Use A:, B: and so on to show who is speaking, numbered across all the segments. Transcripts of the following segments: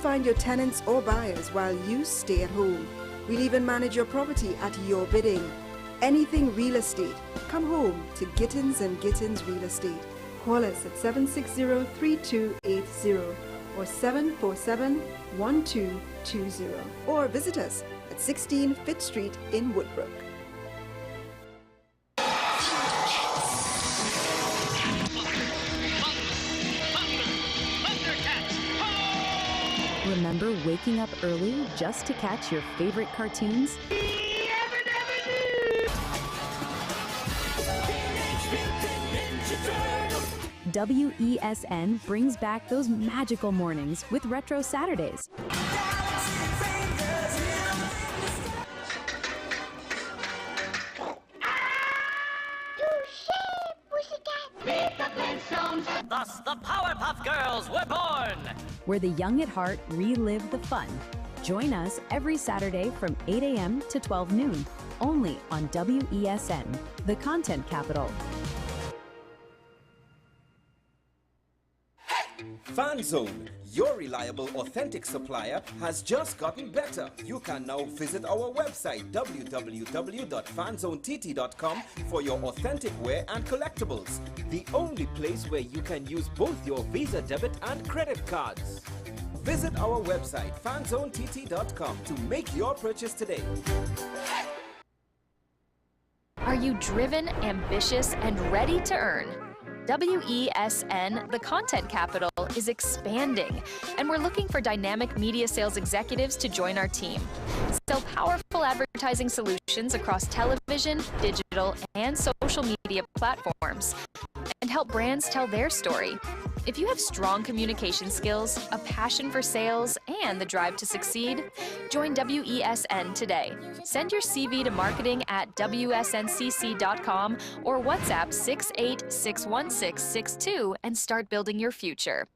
A: find your tenants or buyers while you stay at home. We'll even manage your property at your bidding. Anything real estate, come home to Gittins and Gittins Real Estate. Call us at 760-3280 or 747-1220 or visit us at 16 Fifth Street in Woodbrook.
B: Remember waking up early just to catch your favorite cartoons? WESN brings back those magical mornings with Retro Saturdays.
C: Thus, the Powerpuff Girls were born!
B: Where the young at heart relive the fun. Join us every Saturday from 8 a.m. to 12 noon, only on WESN, the content capital.
D: FanZone, your reliable, authentic supplier, has just gotten better. You can now visit our website www.fanzonett.com for your authentic wear and collectibles. The only place where you can use both your Visa debit and credit cards. Visit our website fanzonett.com to make your purchase today.
E: Are you driven, ambitious, and ready to earn? WESN, the content capital, is expanding, and we're looking for dynamic media sales executives to join our team. Sell powerful advertising solutions across television, digital, and social media platforms, and help brands tell their story. If you have strong communication skills, a passion for sales, and the drive to succeed, join WESN today. Send your CV to marketing@wsncc.com or WhatsApp 68-61662 and start building your future.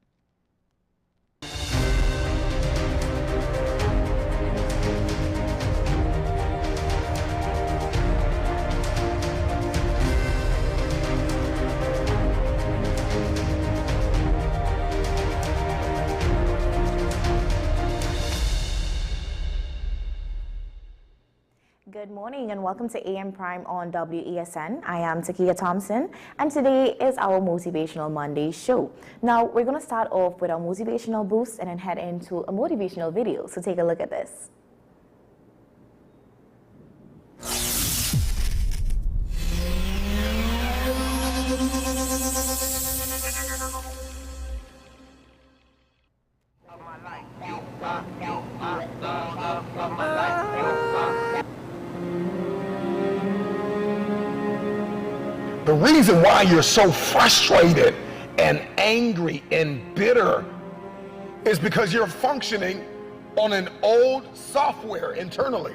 F: Good morning and welcome to AM Prime on WESN. I am Takia Thompson and today is our Motivational Monday show. Now we're going to start off with our motivational boost and then head into a motivational video. So take a look at this.
G: The reason why you're so frustrated and angry and bitter is because you're functioning on an old software internally.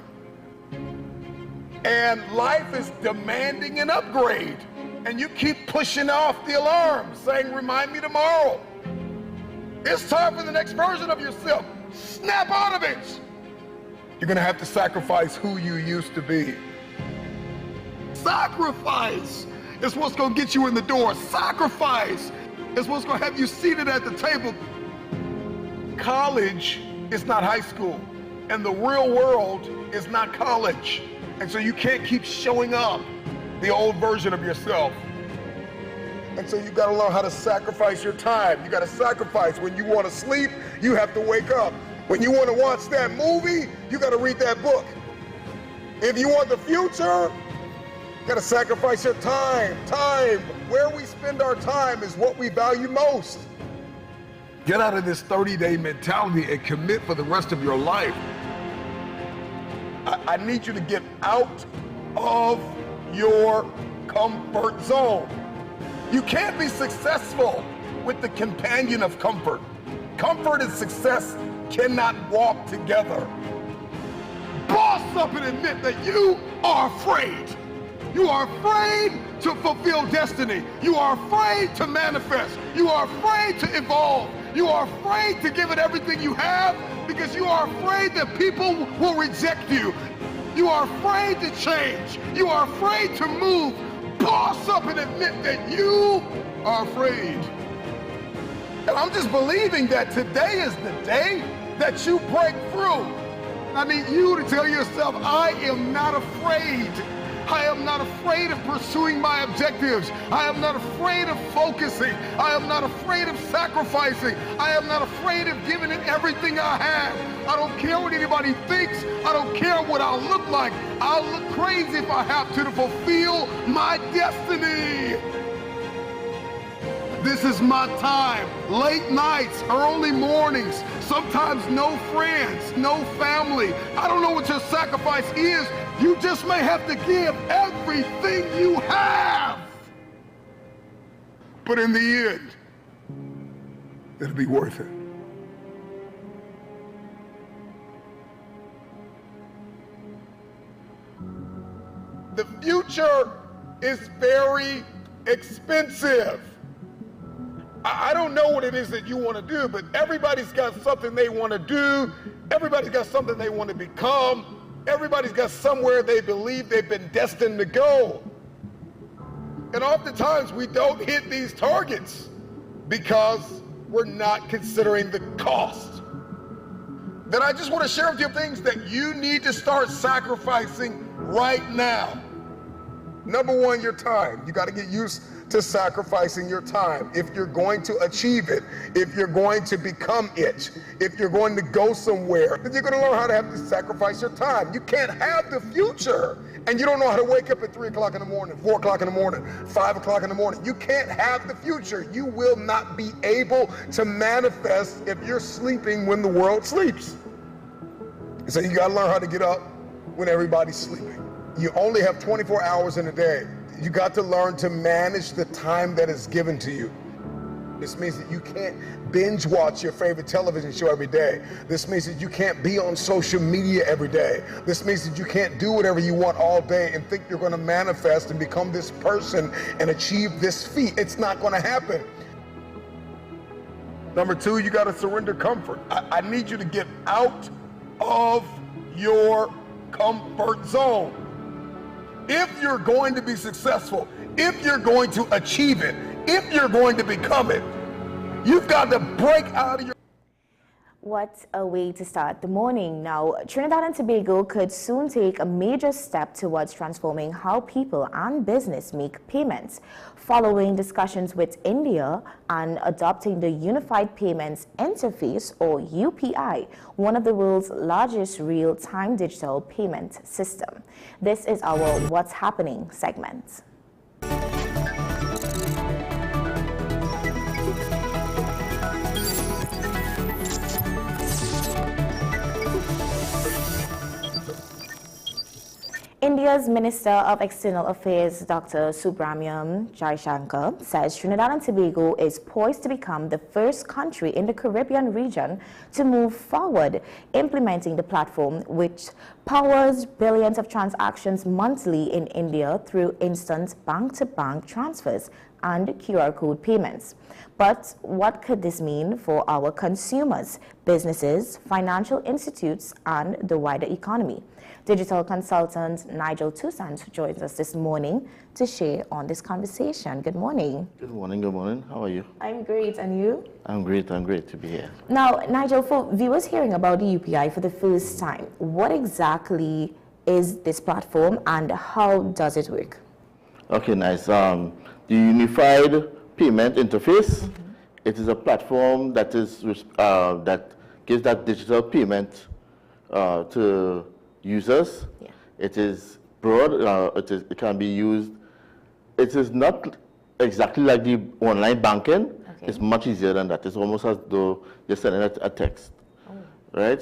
G: And life is demanding an upgrade. And you keep pushing off the alarm, saying, remind me tomorrow. It's time for the next version of yourself. Snap out of it. You're gonna have to sacrifice who you used to be. Sacrifice is what's gonna get you in the door. Sacrifice is what's gonna have you seated at the table. College is not high school, and the real world is not college. And so you can't keep showing up the old version of yourself. And so you gotta learn how to sacrifice your time. You gotta sacrifice. When you wanna sleep, you have to wake up. When you wanna watch that movie, you gotta read that book. If you want the future, you gotta sacrifice your time. Time, where we spend our time is what we value most. Get out of this 30-day mentality and commit for the rest of your life. I need you to get out of your comfort zone. You can't be successful with the companion of comfort. Comfort and success cannot walk together. Boss up and admit that you are afraid. You are afraid to fulfill destiny. You are afraid to manifest. You are afraid to evolve. You are afraid to give it everything you have because you are afraid that people will reject you. You are afraid to change. You are afraid to move. Boss up and admit that you are afraid. And I'm just believing that today is the day that you break through. I need you to tell yourself, I am not afraid. I am not afraid of pursuing my objectives. I am not afraid of focusing. I am not afraid of sacrificing. I am not afraid of giving it everything I have. I don't care what anybody thinks. I don't care what I'll look like. I'll look crazy if I have to fulfill my destiny. This is my time. Late nights, early mornings, sometimes no friends, no family. I don't know what your sacrifice is. You just may have to give everything you have. But in the end, it'll be worth it. The future is very expensive. I don't know what it is that you want to do, but everybody's got something they want to do. Everybody's got something they want to become. Everybody's got somewhere they believe they've been destined to go. And oftentimes we don't hit these targets because we're not considering the cost. Then I just want to share with you things that you need to start sacrificing right now. Number one, your time. You got to get used to sacrificing your time. If you're going to achieve it, if you're going to become it, if you're going to go somewhere, then you're going to learn how to have to sacrifice your time. You can't have the future and you don't know how to wake up at 3 o'clock in the morning, 4 o'clock in the morning, 5 o'clock in the morning. You can't have the future. You will not be able to manifest if you're sleeping when the world sleeps. So you got to learn how to get up when everybody's sleeping. You only have 24 hours in a day. You got to learn to manage the time that is given to you. This means that you can't binge watch your favorite television show every day. This means that you can't be on social media every day. This means that you can't do whatever you want all day and think you're going to manifest and become this person and achieve this feat. It's not going to happen. Number two, you got to surrender comfort. I need you to get out of your comfort zone. If you're going to be successful, if you're going to achieve it, if you're going to become it, you've got to break out of your...
F: What a way to start the morning. Now, Trinidad and Tobago could soon take a major step towards transforming how people and business make payments. Following discussions with India and adopting the Unified Payments Interface, or UPI, one of the world's largest real-time digital payment system. This is our What's Happening segment. India's Minister of External Affairs, Dr. Subramaniam Jaishankar, says Trinidad and Tobago is poised to become the first country in the Caribbean region to move forward, implementing the platform which powers billions of transactions monthly in India through instant bank-to-bank transfers and QR code payments. But what could this mean for our consumers, businesses, financial institutes, and the wider economy? Digital consultant Nigel Toussaint joins us this morning to share on this conversation. Good morning.
H: Good morning. How are you?
F: I'm great, and you?
H: I'm great to be here.
F: Now, Nigel, for viewers hearing about the UPI for the first time, what exactly is this platform and how does it work?
H: Okay, nice. The Unified Payment Interface, it is a platform that is that gives that digital payment to users. Yeah. It is broad. It can be used. It is not exactly like the online banking. Okay. It's much easier than that. It's almost as though you're sending a text. Oh. Right?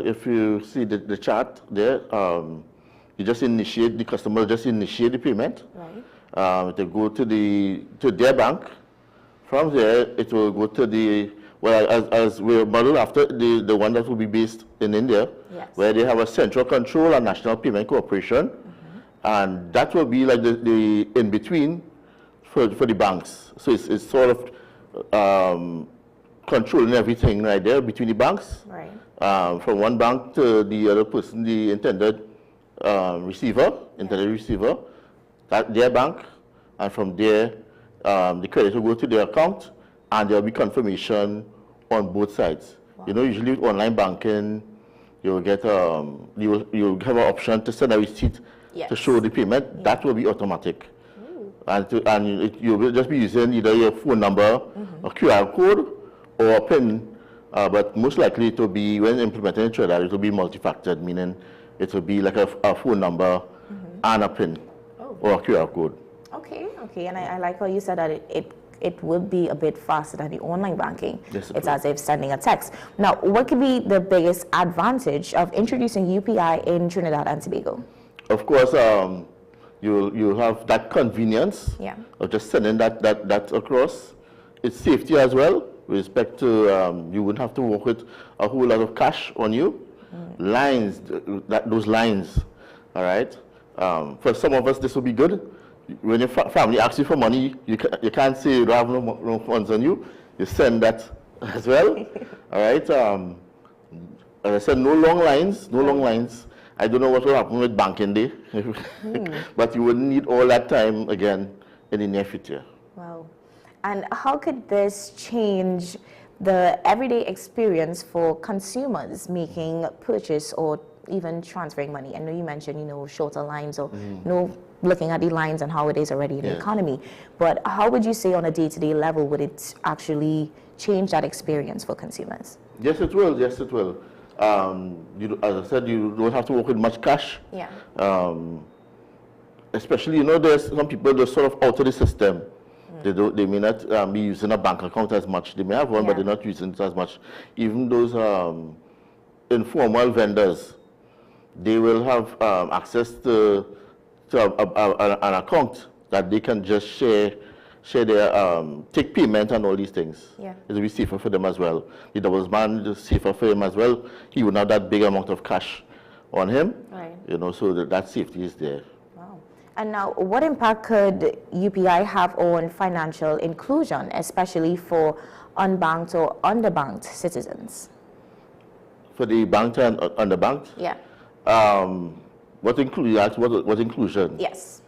H: If you see the chart there, you just initiate, the customer just initiate the payment. Right. They go to their bank. From there, it will go to the, well, as we're modeled after the one that will be based in India, yes, where they have a central control and national payment corporation, and that will be like the in-between for the banks. So it's sort of controlling everything right there between the banks, right, from one bank to the other person, the intended receiver, their bank, and from there the credit will go to their account, and there will be confirmation on both sides. Wow. You know, usually with online banking, you'll get you'll have an option to send a receipt to show the payment. Yeah. That will be automatic. And you will just be using either your phone number, a QR code, or a PIN. But most likely it will be, when implemented in Trinidad, it will be multi-factored, meaning it will be like a phone number and a PIN or a QR code.
F: Okay, and I like how you said that it would be a bit faster than the online banking. Yes, it's as if sending a text. Now, what could be the biggest advantage of introducing UPI in Trinidad and Tobago?
H: Of course, you have that convenience of just sending that across. It's safety as well, with respect to you wouldn't have to work with a whole lot of cash on you. Lines, those lines, all right? For some of us, this will be good. When your family asks you for money, you can't say you don't have no funds on you. You send that as well, all right? As I said, no long lines, long lines. I don't know what will happen with banking day, but you wouldn't need all that time again in the near future.
F: Wow. And how could this change the everyday experience for consumers making purchase or even transferring money? I know you mentioned, you know, shorter lines or looking at the lines and how it is already in the economy. But how would you say on a day-to-day level would it actually change that experience for consumers?
H: Yes, it will. Yes, it will. As I said, you don't have to work with much cash. Yeah. Especially, you know, there's some people that are sort of out of the system. They may not be using a bank account as much. They may have one, but they're not using it as much. Even those informal vendors, they will have access to an account that they can just share their take payment and all these things. Yeah. It will be safer for them as well. The doubles man is safer for him as well. He would not have that big amount of cash on him. Right. You know, so that safety is there.
F: Wow. And now, what impact could UPI have on financial inclusion, especially for unbanked or underbanked citizens?
H: For the banked and underbanked? Yeah. What inclusion? Yes.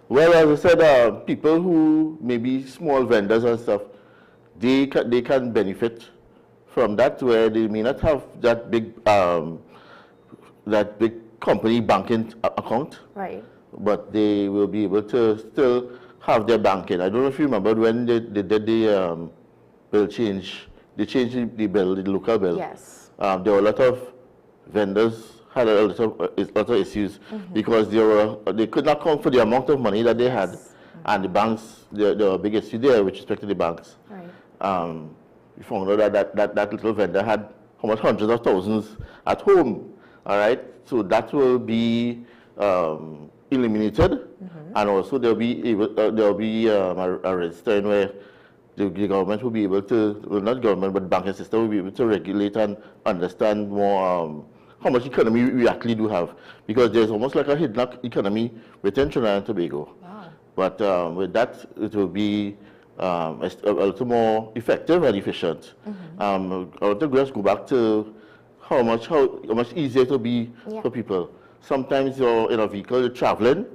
H: Well, as I said, people who maybe small vendors and stuff, they can benefit from that, where they may not have that big company banking account. Right. But they will be able to still have their banking. I don't know if you remember when they did the bill change. They changed the bill, the local bill. Yes. There were a lot of vendors had a lot of issues because they could not come for the amount of money that they had, and the banks, there were a big issue there with respect to the banks. Right. We found out that little vendor had how much hundreds of thousands at home. All right, so that will be eliminated, and also there'll be a register where the government will be able to, well, not government, but banking system will be able to regulate and understand more how much economy we actually do have, because there's almost like a hidden economy within Trinidad and Tobago. Wow. But with that, it will be a little more effective and efficient. I want to just go back to how much easier it will be for people. Sometimes you're in a vehicle, you're traveling,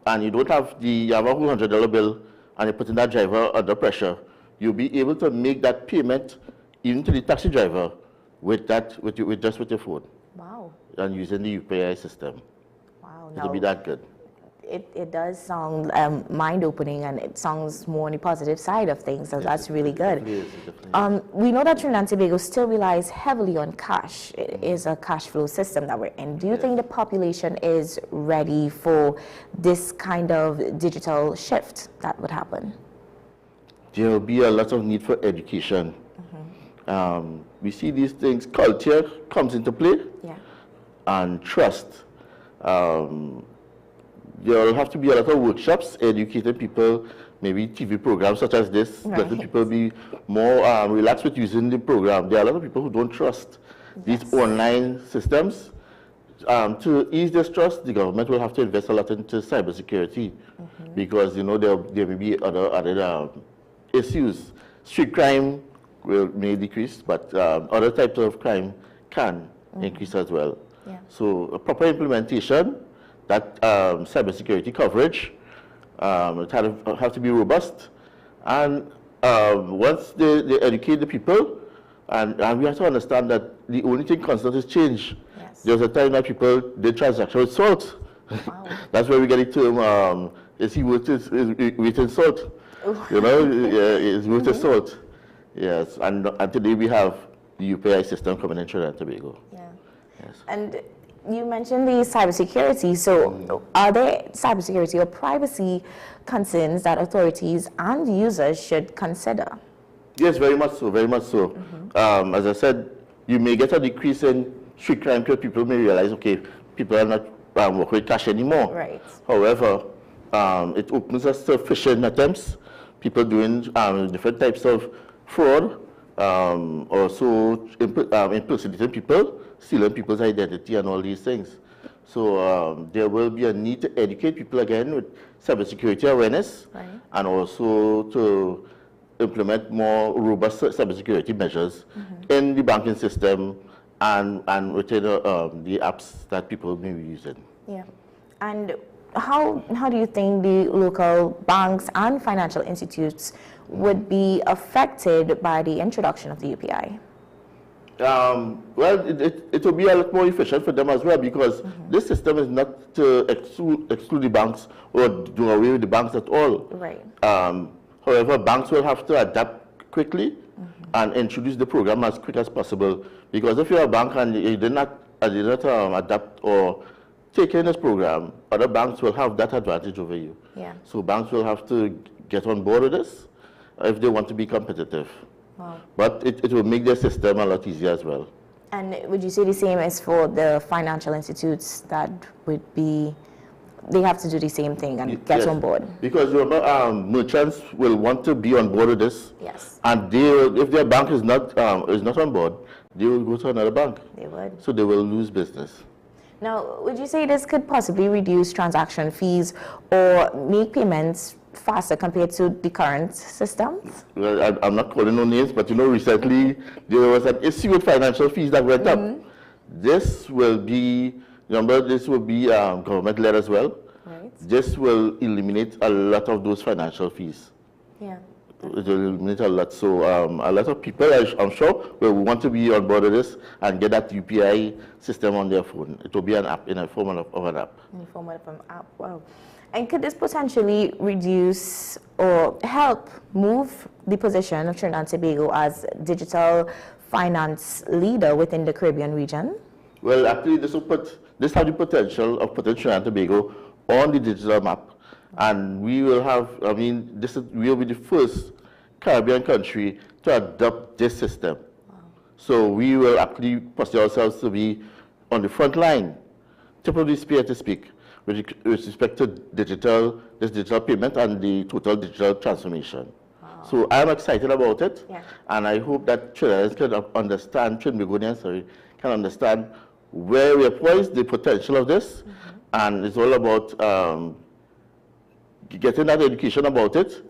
H: and you don't have you have a $100 bill, and you're putting that driver under pressure. You'll be able to make that payment even to the taxi driver with just your phone. Wow. And using the UPI system. Wow. It'll be that good.
F: It does sound mind-opening, and it sounds more on the positive side of things, so that's really good. We know that Trinidad and Tobago still relies heavily on cash. It is a cash flow system that we're in. Do you think the population is ready for this kind of digital shift that would happen?
H: There will be a lot of need for education. We see these things, culture comes into play, and trust. There will have to be a lot of workshops, educating people, maybe TV programs such as this, letting people be more relaxed with using the program. There are a lot of people who don't trust these online systems. To ease this trust, the government will have to invest a lot into cybersecurity, because, you know, there may be other issues. Street crime may decrease, but other types of crime can increase as well. Yeah. So a proper implementation, that cybersecurity coverage, it have to be robust. And once they educate the people, And we have to understand that the only thing constant is change.
F: Yes.
H: There was a time that people did transaction with salt.
F: Wow.
H: That's where we get the term, is he worth in salt? You know, it's worth in salt. Yes, and today we have the UPI system coming in Trinidad and Tobago.
F: Yeah.
H: Yes.
F: And you mentioned the cybersecurity. So are there cybersecurity or privacy concerns that authorities and users should consider?
H: Yes, very much so, very much so. As I said, you may get a decrease in street crime because people may realize, okay, people are not working with cash anymore.
F: Right.
H: However, it opens us to phishing attempts, people doing different types of fraud, also impersonating people, stealing people's identity and all these things. So there will be a need to educate people again with cybersecurity awareness,
F: right,
H: and also to implement more robust cybersecurity measures in the banking system and within the apps that people may be using.
F: Yeah. And how do you think the local banks and financial institutes would be affected by the introduction of the UPI?
H: Well, it will be a lot more efficient for them as well, because this system is not to exclude the banks or do away with the banks at all.
F: Right.
H: However, banks will have to adapt quickly and introduce the program as quick as possible, because if you're a bank and you did not adapt or take in this program, other banks will have that advantage over you.
F: Yeah.
H: So banks will have to get on board with this if they want to be competitive.
F: Wow.
H: But it will make their system a lot easier as well.
F: And would you say the same as for the financial institutes, that would be, they have to do the same thing and get on board?
H: Because remember, merchants will want to be on board with this.
F: Yes.
H: And if their bank is not on board, they will go to another bank.
F: They would.
H: So they will lose business.
F: Now, would you say this could possibly reduce transaction fees or make payments faster compared to the current systems?
H: Well, I'm not calling no names, but you know, recently there was an issue with financial fees that went up. This will be, remember, this will be government-led as well.
F: Right.
H: This will eliminate a lot of those financial fees.
F: Yeah.
H: It will eliminate a lot. So a lot of people, I'm sure, will want to be on board with this and get that UPI system on their phone. It will be an app, in a form of an app.
F: In the form of an app, wow. And could this potentially reduce or help move the position of Trinidad and Tobago as digital finance leader within the Caribbean region?
H: Well, actually, this has the potential of putting Trinidad and Tobago on the digital map. And we will have, we will be the first Caribbean country to adopt this system. Wow. So we will actually position ourselves to be on the front line, tip of the spear to speak, with respect to this digital payment and the total digital transformation. Wow. So I'm excited about it, and I hope that Trinidadians can understand, Trinbagonians, can understand where we are poised, the potential of this, and it's all about getting that education about it.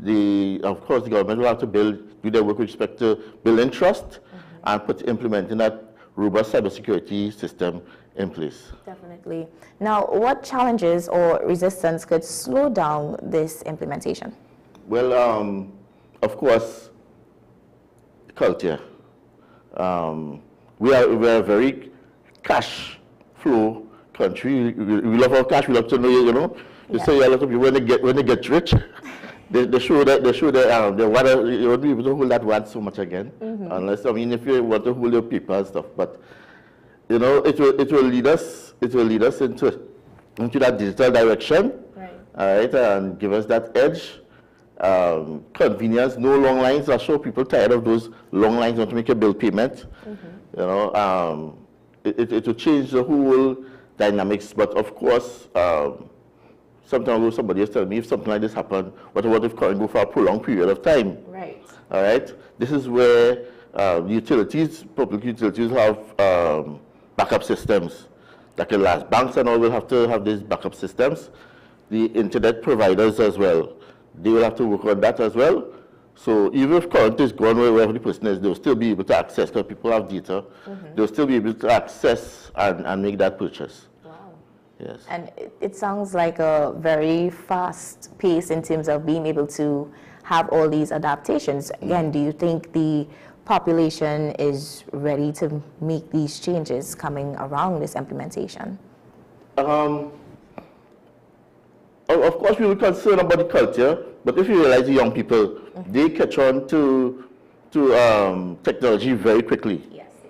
H: Yes. Of course, the government will have to do their work with respect to building trust and implementing that robust cybersecurity system in place.
F: Definitely. Now, what challenges or resistance could slow down this implementation? Well,
H: of course, culture. We are a very cash flow country. We love our cash. We love to know, you know. You say a lot of people when they get rich, they show that they want to, you won't be able to hold that one so much again, unless if you want to hold your paper and stuff. But you know, it will lead us into that digital direction, right? All right, and give us that edge, convenience, no long lines. I'm sure people tired of those long lines, want to make a bill payment. You know, it will change the whole dynamics. But of course. Sometimes somebody is telling me if something like this happened, what if it can't go for a prolonged period of time?
F: Right.
H: All right. This is where utilities, public utilities, have backup systems that can last. Banks and all will have to have these backup systems. The internet providers as well, they will have to work on that as well. So even if current is gone wherever the person is, they'll still be able to access, because people have data. They'll still be able to access and make that purchase. Yes.
F: And it sounds like a very fast pace in terms of being able to have all these adaptations. Again, do you think the population is ready to make these changes coming around this implementation?
H: Of course, we were concerned about the culture, but if you realize the young people, they catch on to technology very quickly.
F: Yes, they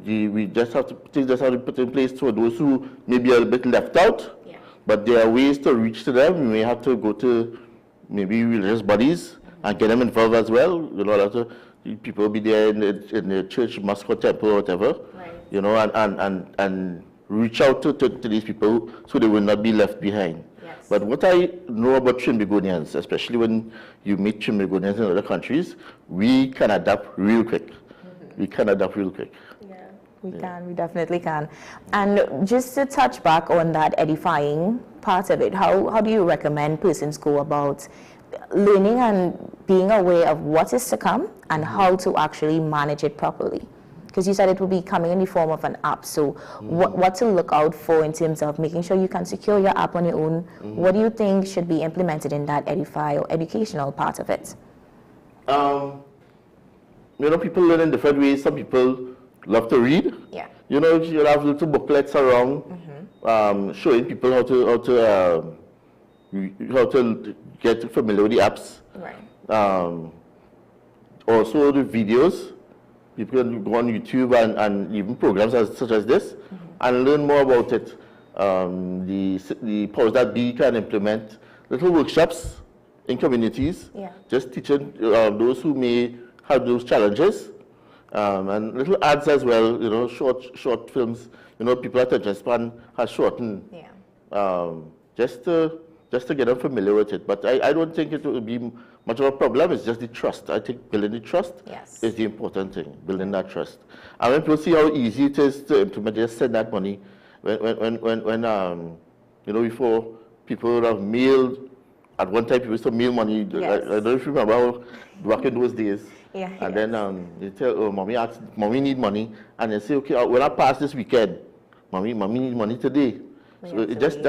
F: do.
H: We just have to put in place for those who may be a little bit left out.
F: Yeah.
H: But there are ways to reach to them. We may have to go to maybe religious bodies and get them involved as well. You know, a lot of people will be there in the church, mosque or temple or whatever.
F: Right.
H: You know, and reach out to these people so they will not be left behind.
F: Yes.
H: But what I know about Trinbagonians, especially when you meet Trinbagonians in other countries, we can adapt real quick. We can adapt real quick.
F: We can, we definitely can. And just to touch back on that edifying part of it, how do you recommend persons go about learning and being aware of what is to come and how to actually manage it properly? Because you said it will be coming in the form of an app. So what to look out for in terms of making sure you can secure your app on your own? What do you think should be implemented in that edify or educational part of it?
H: You know, people learn in different ways. Some people love to read.
F: Yeah.
H: You know, you'll have little booklets around showing people how to get familiar with the apps.
F: Right.
H: Also the videos. People can go on YouTube and even programs such as this and learn more about it. The powers that be can implement little workshops in communities, just teaching those who may have those challenges. And little ads as well, you know, short films. You know, people attention span has shortened. Just to get them familiar with it. But I don't think it will be much of a problem. It's just the trust. I think building the trust is the important thing. Building that trust. And when people see how easy it is to implement, just send that money. When you know, before people would have mailed. At one time, people used to mail money. I don't know if you remember how back in those days. And then they tell, oh, mommy need money, and they say, okay, when I pass this weekend, mommy need money today. So it just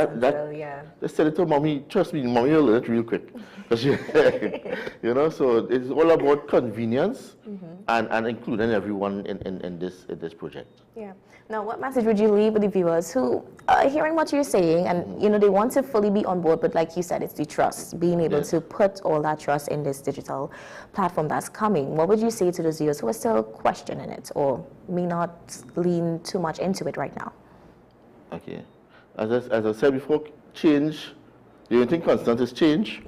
H: just tell it to mommy, trust me, mommy will learn it real quick. You know, so it's all about convenience and including everyone in this project.
F: Now, what message would you leave with the viewers who are hearing what you're saying and, you know, they want to fully be on board, but like you said, it's the trust, being able to put all that trust in this digital platform that's coming. What would you say to those viewers who are still questioning it or may not lean too much into it right now?
H: Okay. As I said before, change, the only thing constant is change.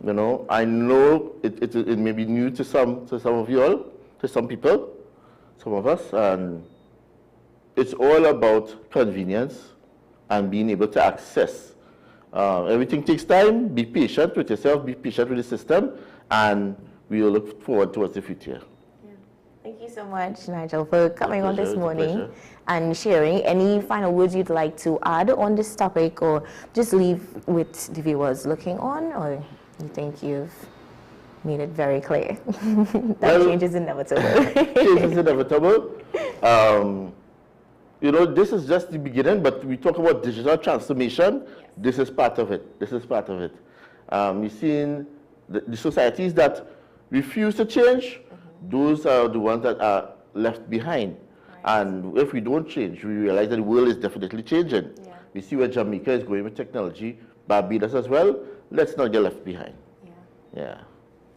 H: You know, I know it may be new to some of you all, to some people, some of us, and it's all about convenience and being able to access. Everything takes time. Be patient with yourself, be patient with the system, and we will look forward towards the future.
F: Thank you so much, Nigel, for coming on this morning and sharing. Any final words you'd like to add on this topic, or just leave with the viewers looking on, or you think you've made it very clear that change is inevitable?
H: Change is inevitable. You know, this is just the beginning, but we talk about digital transformation. This is part of it. This is part of it. We've seen the societies that refuse to change. Those are the ones that are left behind. And if we don't change, we realize that the world is definitely changing. We see where Jamaica is going with technology, Barbados as well. Let's not get left behind.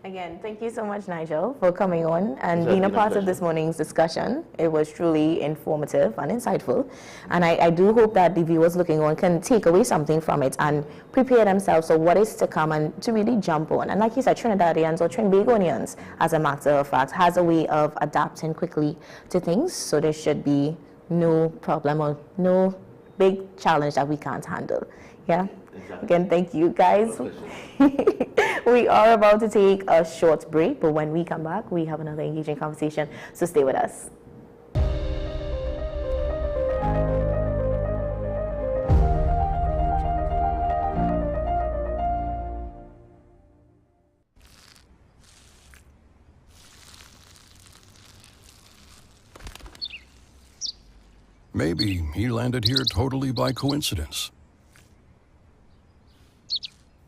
F: Again, thank you so much, Nigel, for coming on and being a part of this morning's discussion. It was truly informative and insightful. And I do hope that the viewers looking on can take away something from it and prepare themselves for what is to come and to really jump on. And like you said, Trinidadians or Trinbagonians, as a matter of fact, has a way of adapting quickly to things. So there should be no problem or no big challenge that we can't handle. Again, thank you, guys. We are about to take a short break, but when we come back, we have another engaging conversation, so stay with us.
I: Maybe he landed here totally by coincidence.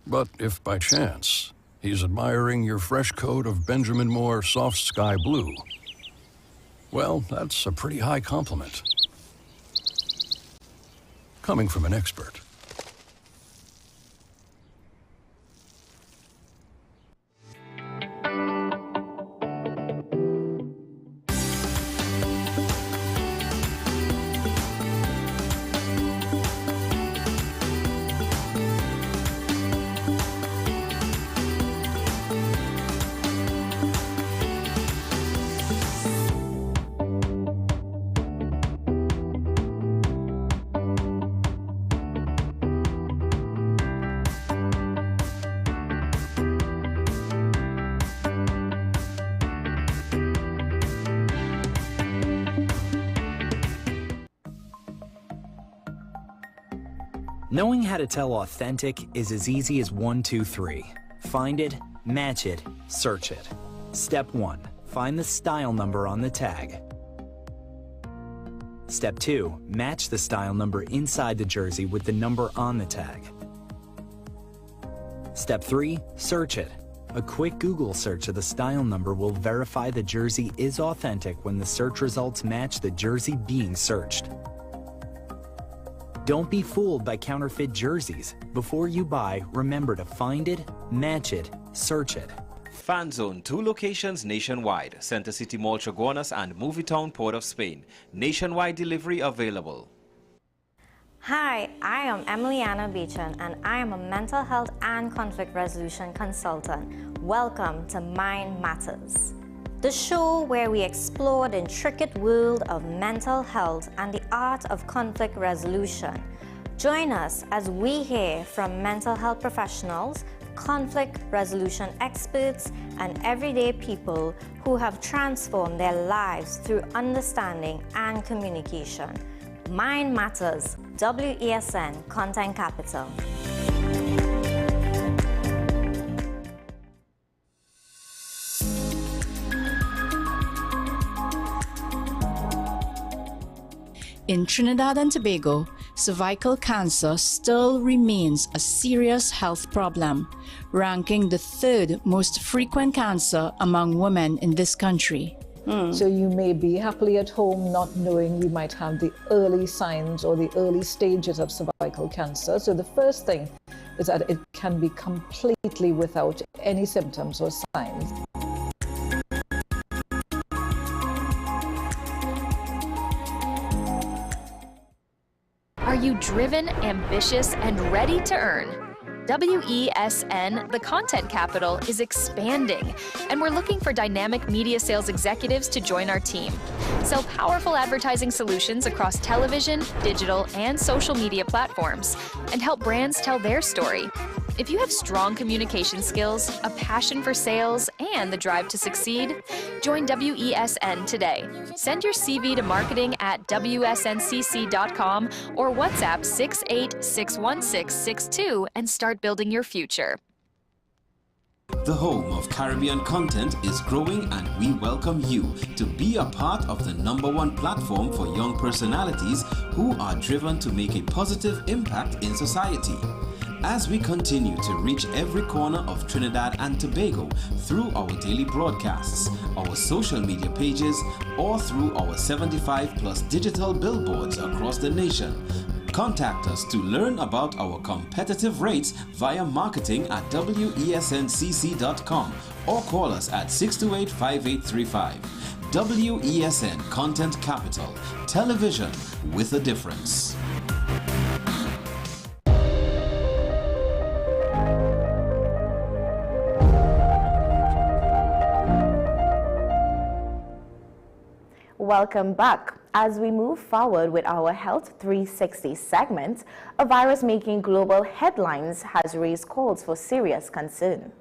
I: But if by chance He's admiring your fresh coat of Benjamin Moore soft sky blue. Well, that's a pretty high compliment. Coming from an expert.
J: Knowing how to tell authentic is as easy as 1, 2, 3. Find it, match it, search it. Step 1. Find the style number on the tag. Step 2. Match the style number inside the jersey with the number on the tag. Step 3. Search it. A quick Google search of the style number will verify the jersey is authentic when the search results match the jersey being searched. Don't be fooled by counterfeit jerseys. Before you buy, remember to find it, match it, search it.
D: Fan Zone, 2 locations nationwide. Center City Mall, Chaguanas and Movietown, Port of Spain. Nationwide delivery available.
K: Hi, I am Emiliana Beechan and I am a mental health and conflict resolution consultant. Welcome to Mind Matters, the show where we explore the intricate world of mental health and the art of conflict resolution. Join us as we hear from mental health professionals, conflict resolution experts, and everyday people who have transformed their lives through understanding and communication. Mind Matters, WESN Content Capital.
L: In Trinidad and Tobago, cervical cancer still remains a serious health problem, ranking the 3rd most frequent cancer among women in this country.
M: So you may be happily at home not knowing you might have the early signs or the early stages of cervical cancer. So the first thing is that it can be completely without any symptoms or signs.
E: Are you driven, ambitious, and ready to earn? WESN, the content capital, is expanding, and we're looking for dynamic media sales executives to join our team. Sell powerful advertising solutions across television, digital, and social media platforms, and help brands tell their story. If you have strong communication skills, a passion for sales, and the drive to succeed, join WESN today. Send your CV to marketing@wsncc.com or WhatsApp 6861662 and start building your future.
D: The home of Caribbean content is growing and we welcome you to be a part of the #1 platform for young personalities who are driven to make a positive impact in society. As we continue to reach every corner of Trinidad and Tobago through our daily broadcasts, our social media pages, or through our 75+ digital billboards across the nation, contact us to learn about our competitive rates via marketing@wesncc.com or call us at 628-5835. WESN Content Capital, television with a difference.
F: Welcome back. As we move forward with our Health 360 segment, a virus making global headlines has raised calls for serious concern.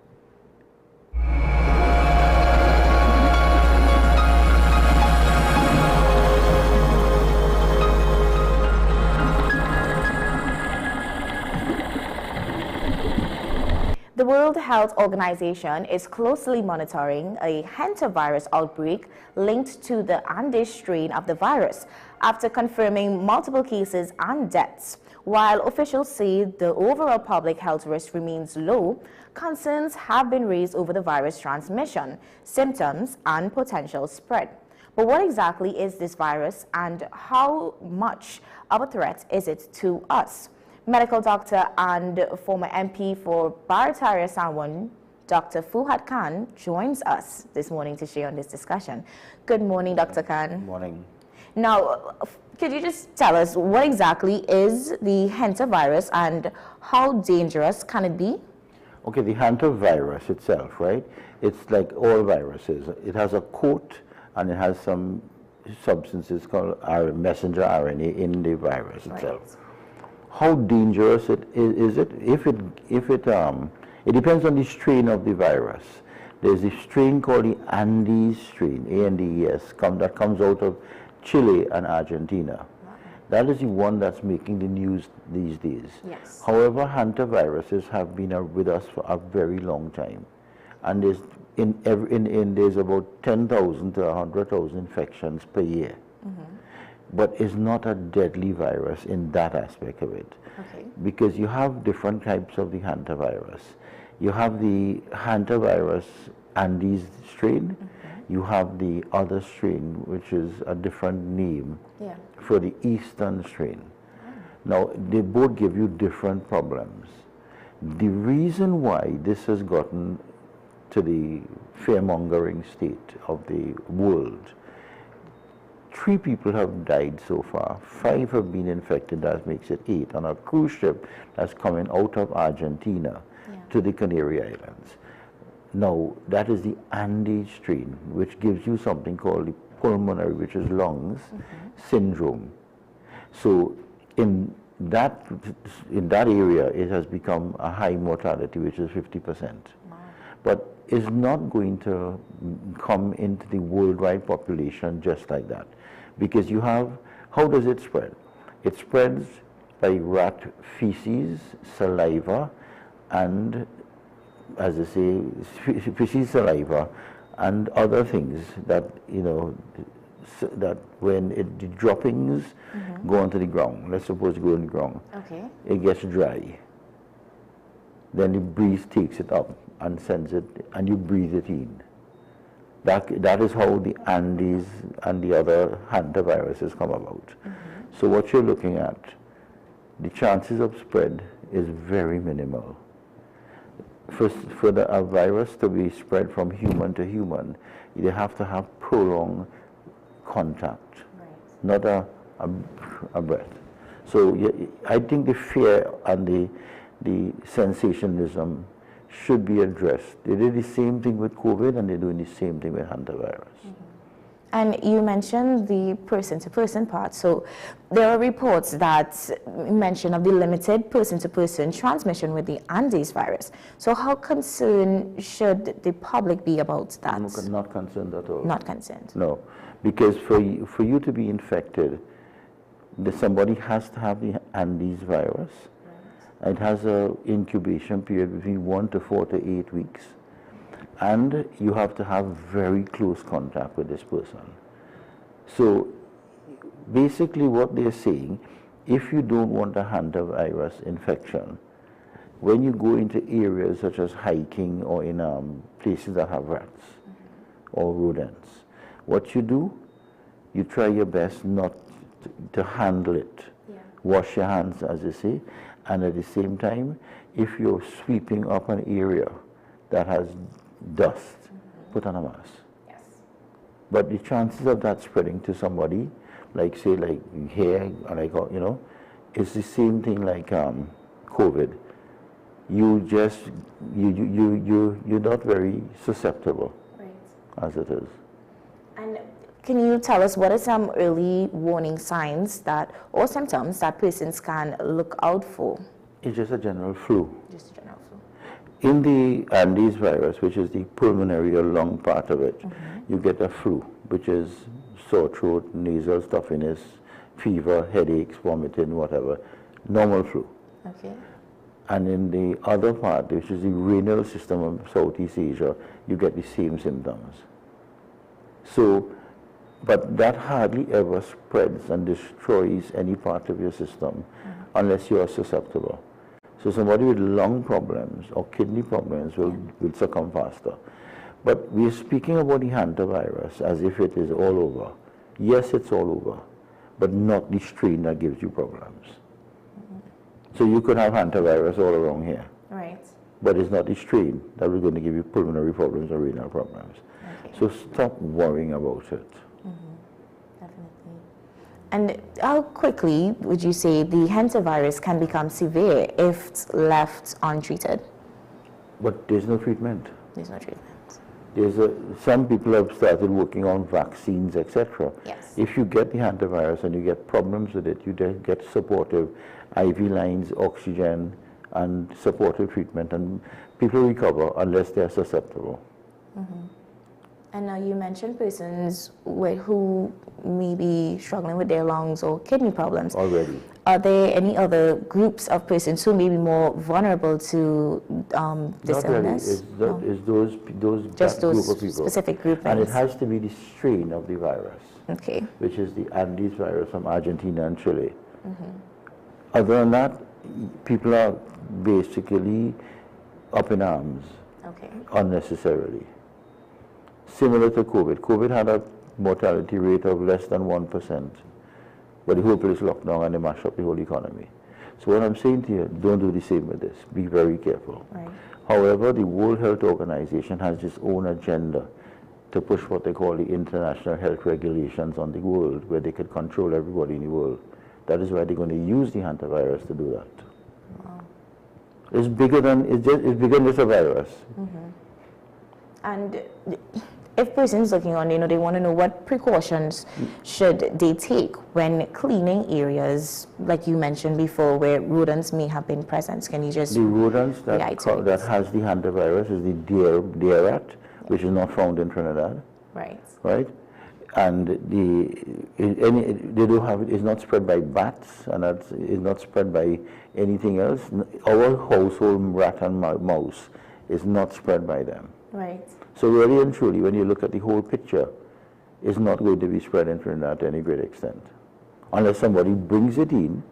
F: The World Health Organization is closely monitoring a hantavirus outbreak linked to the Andes strain of the virus, after confirming multiple cases and deaths. While officials say the overall public health risk remains low, concerns have been raised over the virus transmission, symptoms, and potential spread. But what exactly is this virus and how much of a threat is it to us? Medical doctor and former MP for Barataria Sanwan, Dr. Fuhad Khan, joins us this morning to share on this discussion. Good morning, Dr. Khan.
N: Good morning.
F: Now, could you just tell us what exactly is the hantavirus and how dangerous can it be?
N: Okay, the hantavirus itself, right? It's like all viruses. It has a coat and it has some substances called messenger RNA in the virus itself. How dangerous is it? It depends on the strain of the virus. There's a strain called the Andes strain, ANDES, that comes out of Chile and Argentina. That is the one that's making the news these days.
F: Yes.
N: However, hantaviruses have been with us for a very long time. And there's about 10,000 to 100,000 infections per year. But it's not a deadly virus in that aspect of it.
F: Okay.
N: Because you have different types of the hantavirus. You have the hantavirus Andes strain. You have the other strain, which is a different name for the eastern strain. Now, they both give you different problems. The reason why this has gotten to the fear-mongering state of the world, 3 people have died so far, 5 have been infected, that makes it 8, on a cruise ship that's coming out of Argentina to the Canary Islands. Now, that is the Andes strain, which gives you something called the pulmonary, which is lungs, syndrome. So in that area, it has become a high mortality, which is 50%. But it's not going to come into the worldwide population just like that. Because you have, how does it spread? It spreads by rat feces, saliva, and, as I say, feces, saliva, and other things that, that when the droppings go onto the ground, let's suppose go on the ground, it gets dry. Then the breeze takes it up and sends it, and you breathe it in. That is how the Andes and the other hantaviruses come about. So what you're looking at, the chances of spread is very minimal. For a virus to be spread from human to human, you have to have prolonged contact, not a breath. So I think the fear and the sensationalism should be addressed. They did the same thing with COVID, and they're doing the same thing with hantavirus.
F: And you mentioned the person-to-person part. So there are reports that mention of the limited person-to-person transmission with the Andes virus. So how concerned should the public be about that?
N: Not concerned at all.
F: Not concerned?
N: No, because for you to be infected, somebody has to have the Andes virus. It has an incubation period between 1 to 4 to 8 weeks. And you have to have very close contact with this person. So basically what they're saying, if you don't want a hantavirus infection, when you go into areas such as hiking or in places that have rats or rodents, what you do, you try your best not to handle it. Wash your hands, as they say, and at the same time, if you're sweeping up an area that has dust, put on a mask. But the chances of that spreading to somebody, like say like hair, or like it's the same thing like COVID. You're not very susceptible, as it is.
F: And can you tell us what are some early warning signs or symptoms that persons can look out for?
N: It's just a general flu.
F: Just a general flu.
N: In the Andes virus, which is the pulmonary or lung part of it, you get a flu, which is sore throat, nasal stuffiness, fever, headaches, vomiting, whatever. Normal flu.
F: Okay.
N: And in the other part, which is the renal system of Southeast Asia, you get the same symptoms. So But that hardly ever spreads and destroys any part of your system unless you are susceptible. So somebody with lung problems or kidney problems will succumb faster. But we are speaking about the hantavirus as if it is all over. Yes, it's all over, but not the strain that gives you problems. So you could have hantavirus all around here.
F: Right.
N: But it's not the strain that is going to give you pulmonary problems or renal problems. Okay. So stop worrying about it.
F: Definitely. And how quickly would you say the hantavirus can become severe if it's left untreated?
N: But there's no treatment.
F: There's no treatment.
N: Some people have started working on vaccines, etc.
F: Yes.
N: If you get the hantavirus and you get problems with it, you get supportive IV lines, oxygen, and supportive treatment, and people recover unless they're susceptible.
F: And now you mentioned persons who may be struggling with their lungs or kidney problems.
N: Already.
F: Are there any other groups of persons who may be more vulnerable to this illness?
N: Not really. It's those
F: just those
N: group of people.
F: Specific group.
N: And it has to be the strain of the virus.
F: Okay.
N: Which is the Andes virus from Argentina and Chile. Other than that, people are basically up in arms unnecessarily. Similar to COVID. COVID had a mortality rate of less than 1%, but the whole place locked down and they mashed up the whole economy. So what I'm saying to you, don't do the same with this. Be very careful.
F: Right.
N: However, the World Health Organization has its own agenda to push what they call the international health regulations on the world, where they could control everybody in the world. That is why they're going to use the hantavirus to do that.
F: Wow.
N: It's bigger than just a virus.
F: And if persons looking on, they want to know what precautions should they take when cleaning areas, like you mentioned before, where rodents may have been present. Can you just
N: the rodents that has the hantavirus is the deer rat, which is not found in Trinidad.
F: Right.
N: Right. And they don't have it's not spread by bats, and it's not spread by anything else. Our household rat and mouse is not spread by them.
F: Right.
N: So really and truly, when you look at the whole picture, it's not going to be spread in Trinidad to any great extent, unless somebody brings it in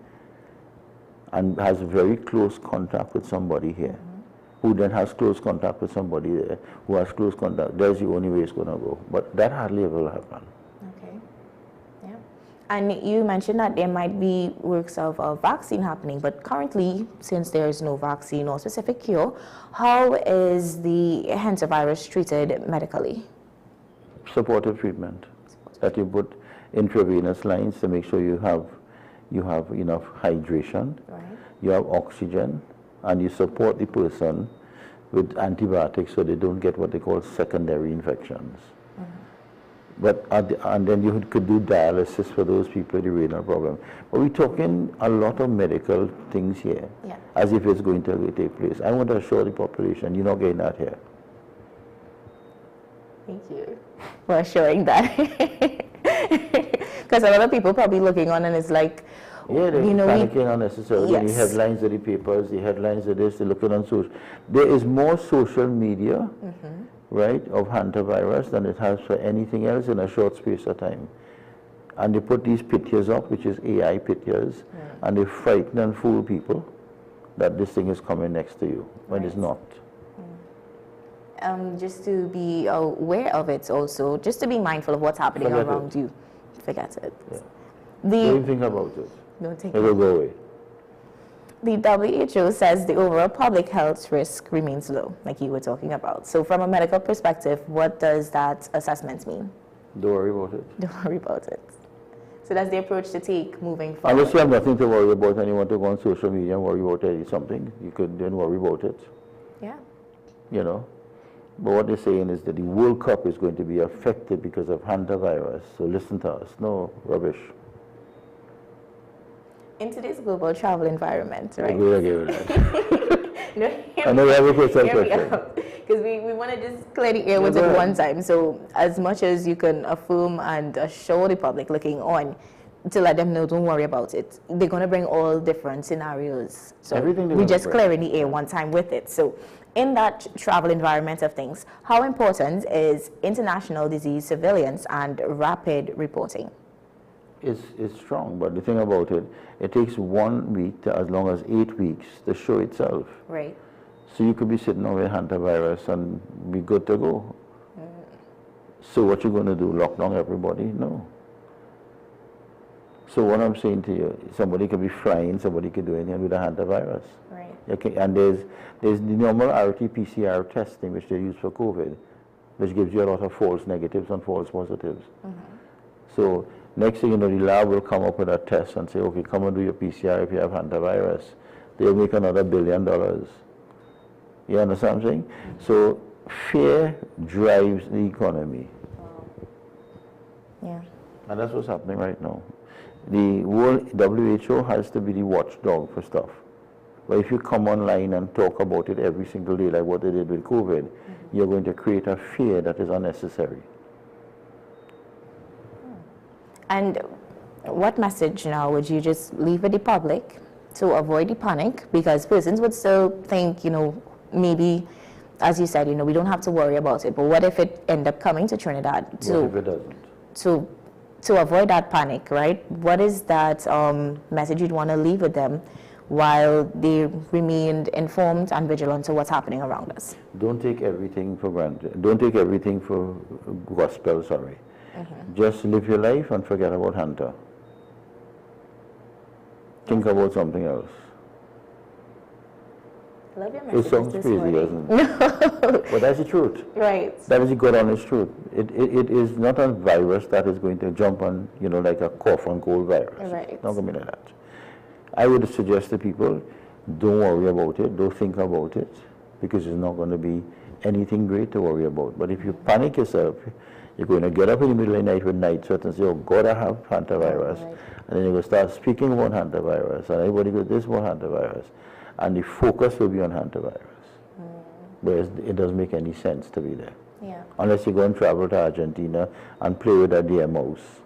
N: and has very close contact with somebody here, who then has close contact with somebody there, who has close contact. That's the only way it's going to go. But that hardly ever will happen.
F: Okay. Yeah. And you mentioned that there might be works of a vaccine happening, but currently, since there is no vaccine or specific cure, how is the hantavirus treated medically?
N: Supportive treatment. That you put intravenous lines to make sure you have enough hydration, you have oxygen, and you support the person with antibiotics so they don't get what they call secondary infections. But and then you could do dialysis for those people with the renal problem. But we're talking a lot of medical things here, as if it's going to take place. I want to assure the population you're not getting that here.
F: Thank you for assuring that. Because a lot of people probably looking on and it's like,
N: they're panicking unnecessarily. The headlines of the papers, the headlines of this, they're looking on social. There is more social media, right, of hantavirus than it has for anything else in a short space of time. And they put these pictures up, which is AI pictures, and they frighten and fool people that this thing is coming next to you, when it's not.
F: Just to be aware of it also, just to be mindful of what's happening around you. Forget it.
N: Don't even think about it.
F: Don't think
N: it will go away.
F: The WHO says the overall public health risk remains low, like you were talking about. So from a medical perspective, what does that assessment mean?
N: Don't worry about it.
F: Don't worry about it. So that's the approach to take moving forward.
N: Unless you have nothing to worry about and you want to go on social media and worry about something, you could then worry about it.
F: Yeah.
N: You know? But what they're saying is that the World Cup is going to be affected because of hantavirus. So listen to us. No rubbish.
F: In today's global travel environment, right?
N: I agree with that. I know you have a question.
F: Because we want to just clear the air with it one time. So as much as you can affirm and assure the public looking on, to let them know, don't worry about it. They're going to bring all different scenarios. So we just clear in the air one time with it. So in that travel environment of things, how important is international disease surveillance and rapid reporting?
N: It's strong, but the thing about it, it takes 1 week to as long as 8 weeks to show itself.
F: Right.
N: So you could be sitting on with hantavirus and be good to go. So what you're going to do, lock down everybody? No. So what I'm saying to you, somebody could be flying, somebody could do anything with a hantavirus.
F: Right.
N: Okay, and there's the normal RT-PCR testing which they use for COVID, which gives you a lot of false negatives and false positives. So next thing you know, the lab will come up with a test and say, okay, come and do your PCR if you have hantavirus. They'll make another $1 billion. You understand what I'm saying? So fear drives the economy.
F: Yeah.
N: And that's what's happening right now. The World WHO has to be the watchdog for stuff. But if you come online and talk about it every single day, like what they did with COVID, you're going to create a fear that is unnecessary.
F: And what message now would you just leave with the public to avoid the panic? Because persons would still think, you know, maybe, as you said, you know, we don't have to worry about it. But what if it end up coming to Trinidad?
N: What if it doesn't?
F: To avoid that panic, right? What is that message you'd want to leave with them while they remained informed and vigilant to what's happening around us?
N: Don't take everything for granted. Don't take everything for gospel, sorry. Just live your life and forget about Hunter. Think about something else.
F: I love your
N: It
F: message
N: sounds
F: this
N: crazy,
F: morning.
N: doesn't it? But that's the truth.
F: Right.
N: That is the God honest truth. It is not a virus that is going to jump on, you know, like a cough and cold virus.
F: Right.
N: It's not going to be like that. I would suggest to people, don't worry about it, don't think about it, because it's not going to be anything great to worry about. But if you panic yourself, you're going to get up in the middle of the night with night sweats and say, oh God, I have hantavirus.
F: Right.
N: And then you're going to start speaking about hantavirus, and everybody goes, this about hantavirus. And the focus will be on hantavirus. But it doesn't make any sense to be there.
F: Yeah.
N: Unless you go and travel to Argentina and play with a deer mouse,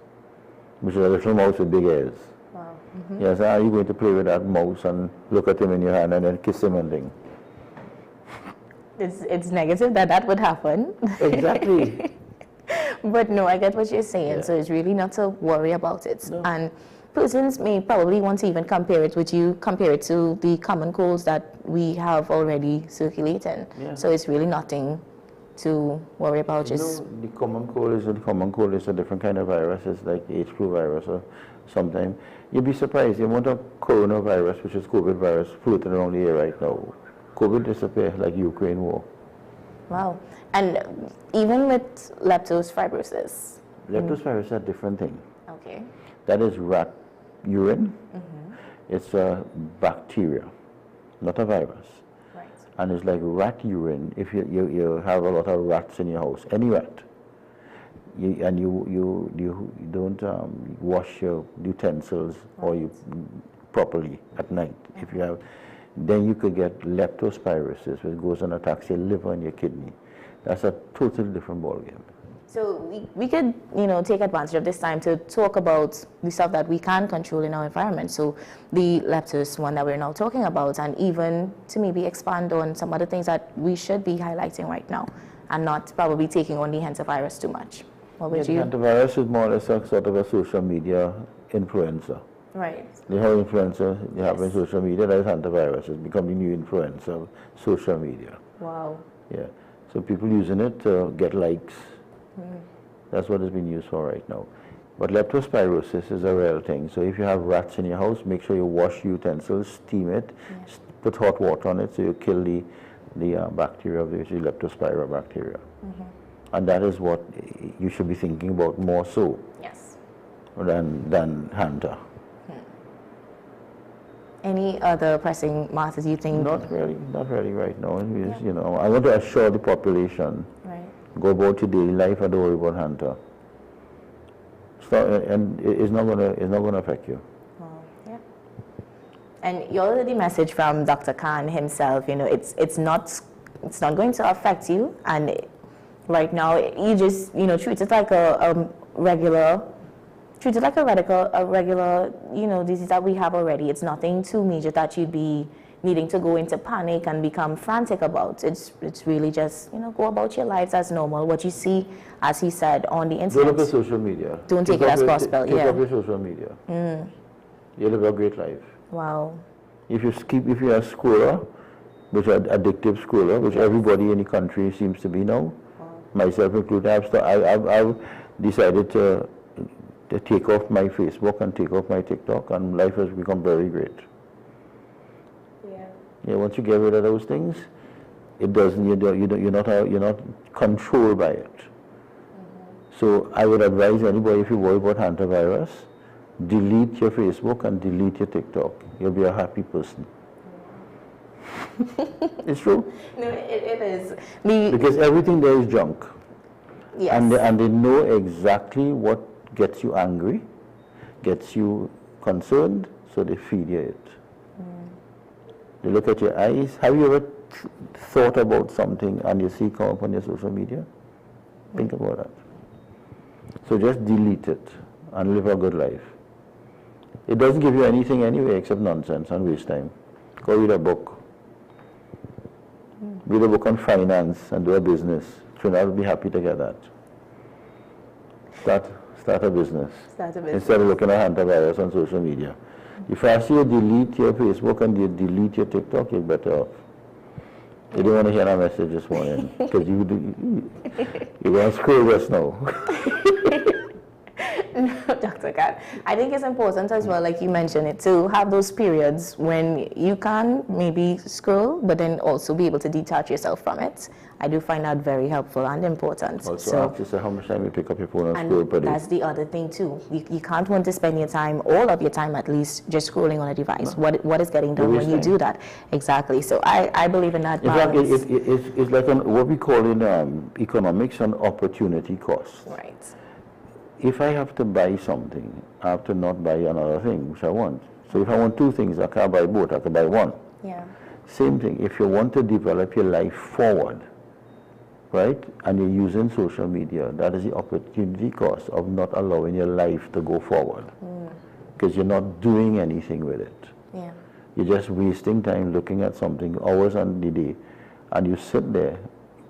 N: which is a little mouse with big ears.
F: Wow.
N: Yes, are you going to play with that mouse and look at him in your hand and then kiss him and thing?
F: It's negative that would happen.
N: Exactly.
F: But no, I get what you're saying. Yeah. So it's really not to worry about it. No. And persons may probably want to even compare it to the common colds that we have already circulating. Yeah. So it's really nothing to worry about. Just
N: the common cold is a different kind of virus. It's like H flu virus or something. You'd be surprised the amount of coronavirus, which is COVID virus, floating around the air right now. COVID disappeared like Ukraine war.
F: Wow. And even with leptospirosis.
N: Leptospirosis is a different thing.
F: Okay.
N: That is rat urine. It's a bacteria, not a virus.
F: Right.
N: And it's like rat urine. If you have a lot of rats in your house, any rat, and you don't wash your utensils or you properly at night, if you have, then you could get leptospirosis, which goes and attacks your liver and your kidney. That's a totally different ballgame.
F: So we could, you know, take advantage of this time to talk about the stuff that we can control in our environment. So the leptos one that we're now talking about, and even to maybe expand on some other things that we should be highlighting right now, and not probably taking on the hantavirus too much. What would you?
N: Hantavirus is more or less a sort of a social media influencer.
F: Right.
N: They have influencer, they have in social media, that is hantavirus. It's become the new influencer of social media.
F: Wow.
N: Yeah. So people using it to get likes. That's what it's been used for right now. But leptospirosis is a real thing. So if you have rats in your house, make sure you wash utensils, steam it, put hot water on it so you kill the bacteria of the leptospira bacteria. And that is what you should be thinking about more so than Hanta.
F: Any other pressing matters you think?
N: Not really right now. You know, I want to assure the population. Go about your daily life and don't worry about Hunter. And it's not gonna affect you.
F: Yeah. And you already message from Dr. Khan himself. You know, it's not going to affect you. And right now, you just treat it like a regular you know, disease that we have already. It's nothing too major that you'd be needing to go into panic and become frantic about. It's really just, go about your lives as normal. What you see, as he said, on the internet.
N: Don't look at social media.
F: Don't take it as gospel,
N: Take off your social media. You'll live a great life.
F: Wow.
N: If you're a scroller, which are addictive scroller, which everybody in the country seems to be now, myself included, I've decided to take off my Facebook and take off my TikTok, and life has become very great. Yeah, once you get rid of those things, it doesn't. You're not controlled by it. So I would advise anybody, if you worry about hantavirus, delete your Facebook and delete your TikTok. You'll be a happy person. It's true.
F: No, it is.
N: Because everything there is junk.
F: Yes.
N: And they know exactly what gets you angry, gets you concerned, so they feed you it. They look at your eyes. Have you ever thought about something and you see come up on your social media? Think about that. So just delete it and live a good life. It doesn't give you anything anyway except nonsense and waste time. Go read a book. Read a book on finance and do a business. Trinidad will be happy to get that. Start a business. Instead of looking at hantavirus on social media. If I see you delete your Facebook and you delete your TikTok, you're better off. You don't want to hear that message this morning because you're going to scroll us now.
F: No, Dr. Khan. I think it's important as well, like you mentioned it, to have those periods when you can maybe scroll, but then also be able to detach yourself from it. I do find that very helpful and important.
N: Also, ask yourself how much time you pick up your phone and scroll per day.
F: That's the other thing too. You can't want to spend your time, all of your time at least, just scrolling on a device. No. What is getting done when you do that? Exactly. So I believe in that balance.
N: It's like what we call in economics an opportunity cost.
F: Right.
N: If I have to buy something, I have to not buy another thing which I want. So if I want two things, I can't buy both, I can buy one.
F: Yeah.
N: Same thing, if you want to develop your life forward, right, and you're using social media, that is the opportunity cost of not allowing your life to go forward. Because you're not doing anything with it.
F: Yeah.
N: You're just wasting time looking at something hours on the day, and you sit there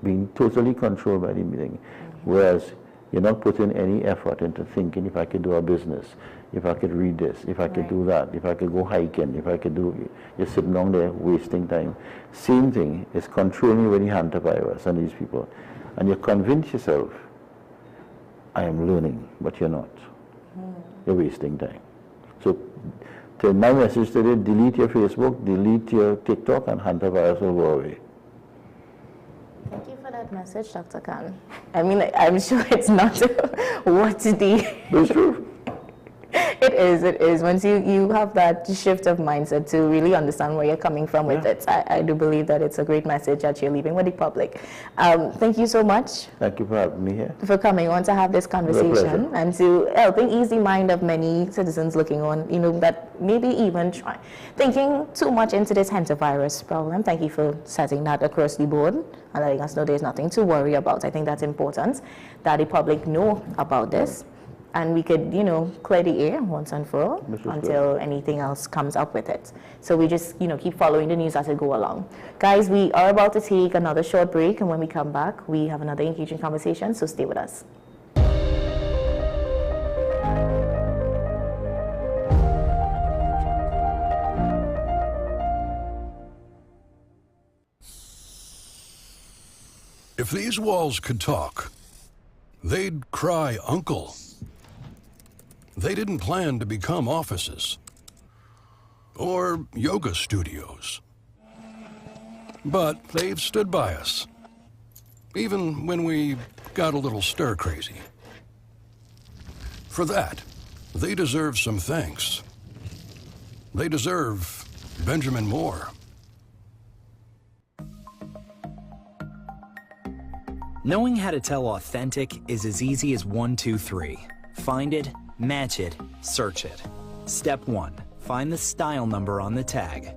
N: being totally controlled by the meeting. Whereas you're not putting any effort into thinking, if I could do a business, if I could read this, if I could do that, if I could go hiking, if I could do, you're sitting down there wasting time. Same thing is controlling with the hantavirus and these people. And you convince yourself, I am learning, but you're not. You're wasting time. So my message today, delete your Facebook, delete your TikTok, and hantavirus will go away.
F: Thank you for that message, Dr. Khan. I mean, I'm sure it's not what the...
N: It's true.
F: It is. Once you have that shift of mindset to really understand where you're coming from with it, I do believe that it's a great message that you're leaving with the public. Thank you so much.
N: Thank you for having me here.
F: For coming on to have this conversation and to helping ease the mind of many citizens looking on, that maybe even thinking too much into this hantavirus problem. Thank you for setting that across the board and letting us know there's nothing to worry about. I think that's important that the public know about this. And we could, clear the air once and for all until anything else comes up with it. So we just, keep following the news as it go along. Guys, we are about to take another short break, and when we come back, we have another engaging conversation, so stay with us.
I: If these walls could talk, they'd cry uncle. They didn't plan to become offices or yoga studios, but they've stood by us, even when we got a little stir-crazy. For that, they deserve some thanks. They deserve Benjamin Moore.
J: Knowing how to tell authentic is as easy as 1, 2, 3. Find it, match it, search it. Step 1. Find the style number on the tag.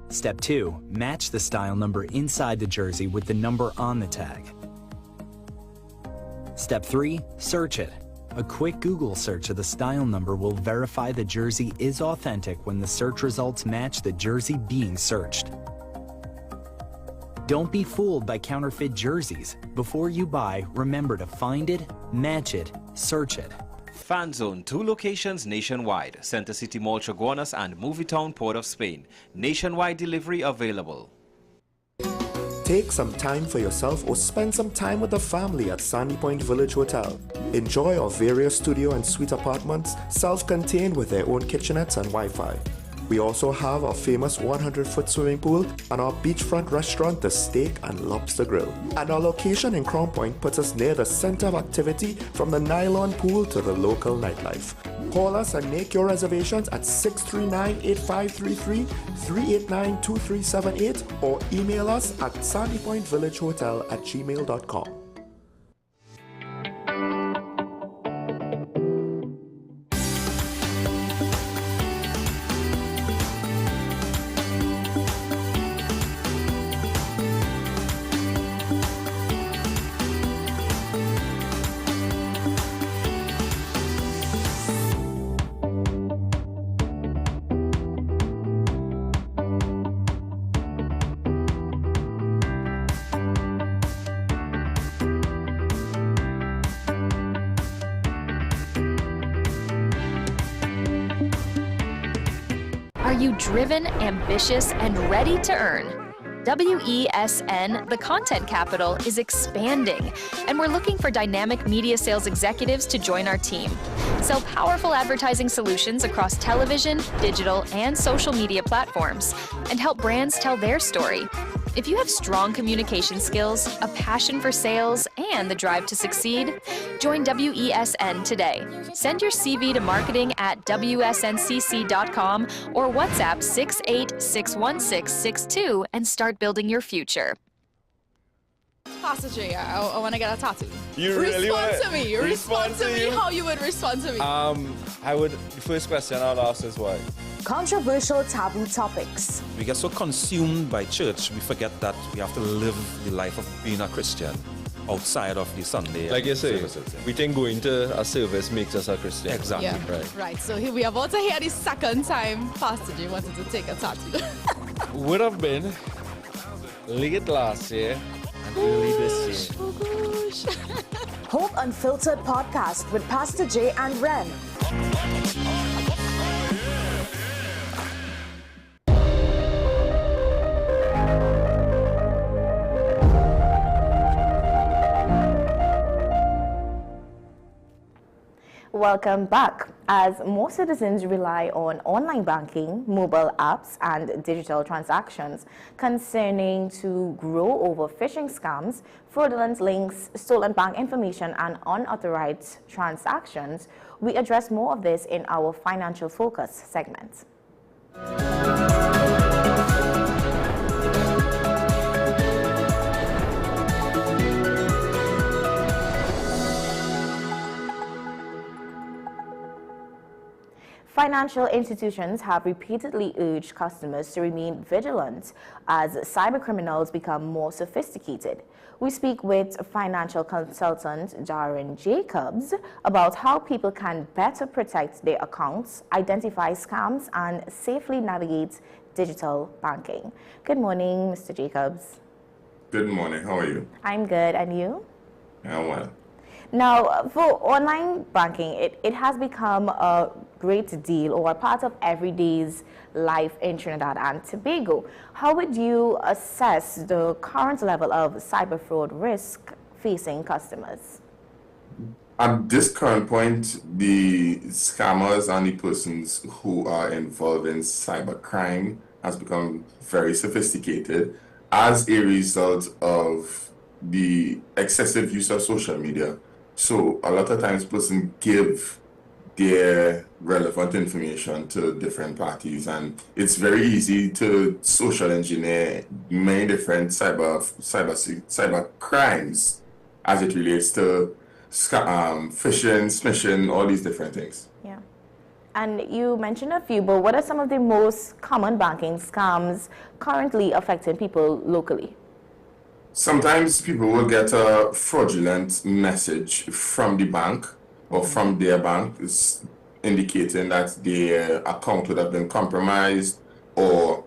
J: Step 2. Match the style number inside the jersey with the number on the tag. Step 3. Search it. A quick Google search of the style number will verify the jersey is authentic when the search results match the jersey being searched. Don't be fooled by counterfeit jerseys. Before you buy, remember to find it, match it, search it.
D: Fan Zone, 2 locations nationwide. Center City Mall, Chaguanas and Movietown, Port of Spain. Nationwide delivery available.
O: Take some time for yourself or spend some time with the family at Sandy Point Village Hotel. Enjoy our various studio and suite apartments, self-contained with their own kitchenettes and Wi-Fi. We also have our famous 100-foot swimming pool and our beachfront restaurant, The Steak and Lobster Grill. And our location in Crown Point puts us near the center of activity from the nylon pool to the local nightlife. Call us and make your reservations at 639-8533, 389-2378 or email us at sandypointvillagehotel@gmail.com.
E: Are you driven, ambitious, and ready to earn? WESN, the content capital, is expanding, and we're looking for dynamic media sales executives to join our team. Sell powerful advertising solutions across television, digital, and social media platforms, and help brands tell their story. If you have strong communication skills, a passion for sales, and the drive to succeed, join WESN today. Send your CV to marketing@wsncc.com or WhatsApp 6861662 and start building your future.
P: Pastor J, I want to get a tattoo.
Q: You really
P: respond to me. Respond to me how you would respond to me.
Q: The first question I'll ask is why?
F: Controversial taboo topics.
R: We get so consumed by church, we forget that we have to live the life of being a Christian outside of the Sunday.
Q: Like you say,
R: services.
Q: we think going to a service makes us a Christian.
R: Exactly.
P: Yeah. Right. So here we are about to hear the second time Pastor J wanted to take a tattoo.
Q: Would have been late last year and early this year.
P: Oh gosh.
F: Hope Unfiltered podcast with Pastor J and Ren. Welcome back. As more citizens rely on online banking, mobile apps, and digital transactions concerning to grow over phishing scams, fraudulent links, stolen bank information, and unauthorized transactions, we address more of this in our Financial Focus segment. Financial institutions have repeatedly urged customers to remain vigilant as cybercriminals become more sophisticated. We speak with financial consultant Darren Jacobs about how people can better protect their accounts, identify scams, and safely navigate digital banking. Good morning, Mr. Jacobs.
G: Good morning. How are you?
F: I'm good. And you?
G: I'm well.
F: Now, for online banking, it has become a great deal or a part of everyday's life in Trinidad and Tobago. How would you assess the current level of cyber fraud risk facing customers?
G: At this current point, the scammers and the persons who are involved in cybercrime has become very sophisticated as a result of the excessive use of social media. So a lot of times persons give their relevant information to different parties, and it's very easy to social engineer many different cyber crimes as it relates to phishing, smishing, all these different things.
F: Yeah. And you mentioned a few, but what are some of the most common banking scams currently affecting people locally?
G: Sometimes people will get a fraudulent message from the bank or from their bank is indicating that their account would have been compromised, or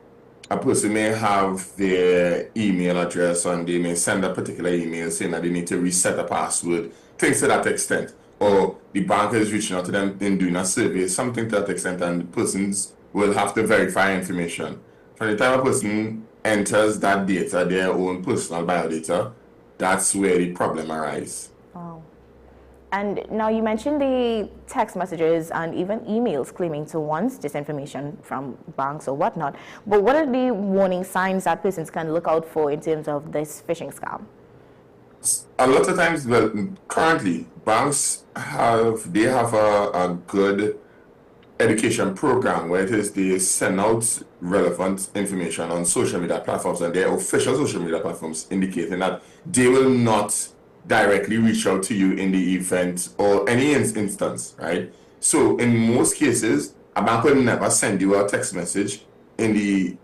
G: a person may have their email address and they may send a particular email saying that they need to reset a password, things to that extent. Or the bank is reaching out to them in doing a survey, something to that extent, and the persons will have to verify information. From the time a person enters that data, their own personal biodata, that's where the problem arises.
F: Wow. And now you mentioned the text messages and even emails claiming to want this information from banks or whatnot. But what are the warning signs that persons can look out for in terms of this phishing scam?
G: A lot of times, well, currently, banks have a good education program where it is they send out relevant information on social media platforms, and their official social media platforms indicating that they will not directly reach out to you in the event or any instance, right? So in most cases, a bank will never send you a text message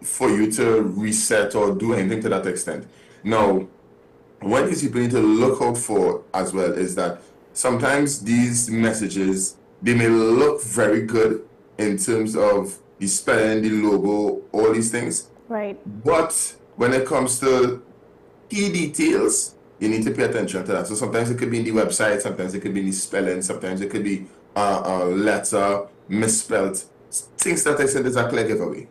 G: for you to reset or do anything to that extent. Now, one thing people need to look out for as well is that sometimes these messages, they may look very good in terms of the spelling, the logo, all these things.
F: Right.
G: But when it comes to key details, you need to pay attention to that. So sometimes it could be in the website, sometimes it could be in the spelling, sometimes it could be a letter misspelled. Things that I said is a clear giveaway.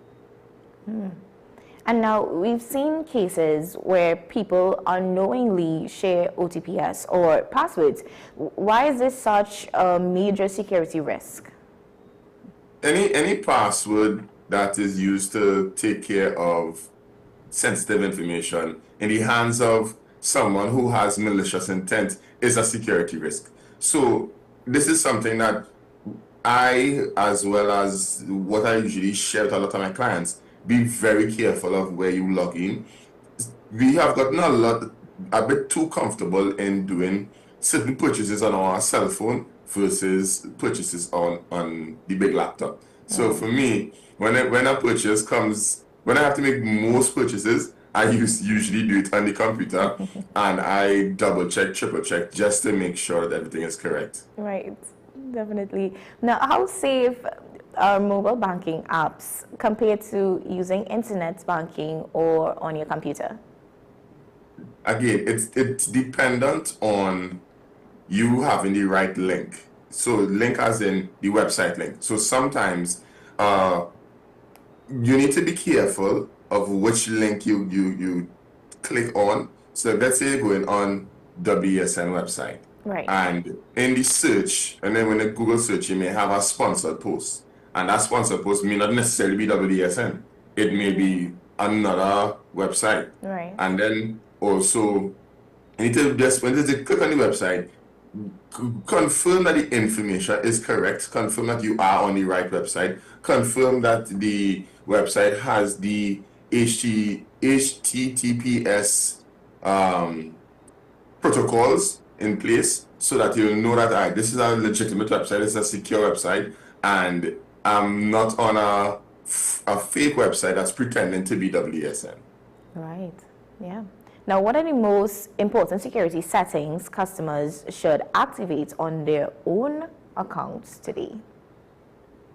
F: And now we've seen cases where people unknowingly share OTPs or passwords. Why is this such a major security risk?
G: Any password that is used to take care of sensitive information in the hands of someone who has malicious intent is a security risk. So this is something that I, as well as what I usually share with a lot of my clients, be very careful of where you log in. We have gotten a bit too comfortable in doing certain purchases on our cell phone versus purchases on the big laptop. So for me, when a purchase comes, when I have to make most purchases, I usually do it on the computer and I double check, triple check, just to make sure that everything is correct.
F: Right, definitely. Now, how safe are mobile banking apps compared to using internet banking or on your computer?
G: Again, it's dependent on you having the right link. So link as in the website link. So sometimes you need to be careful of which link you click on. So let's say you're going on WSN website.
F: Right.
G: And in the search, and then when you Google search, you may have a sponsored post. And that sponsored post may not necessarily be WSN. It may be another website.
F: Right.
G: And then also, you need to just, when you click on the website, confirm that the information is correct, confirm that you are on the right website, confirm that the website has the HTTPS protocols in place so that you'll know that this is a legitimate website, this is a secure website, and I'm not on a fake website that's pretending to be WSN.
F: Right, yeah. Now, what are the most important security settings customers should activate on their own accounts today?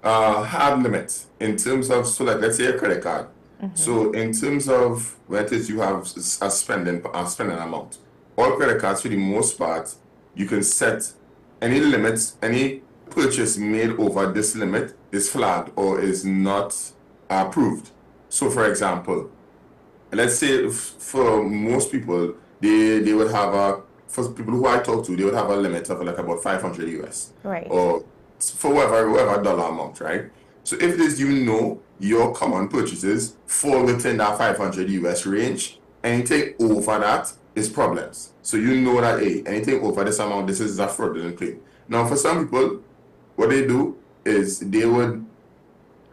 G: Hard limits in terms of, so like let's say a credit card. So in terms of when it is you have a spending amount, all credit cards for the most part, you can set any limits, any purchase made over this limit is flagged or is not approved. So for example, let's say for most people, they would have for people who I talk to, they would have a limit of like about 500 US.
F: Right.
G: Or for whatever dollar amount, right? So if it is, your common purchases fall within that 500 US range, anything over that is problems. So you know that, hey, anything over this amount, this is a fraudulent claim. Now for some people, what they do is they would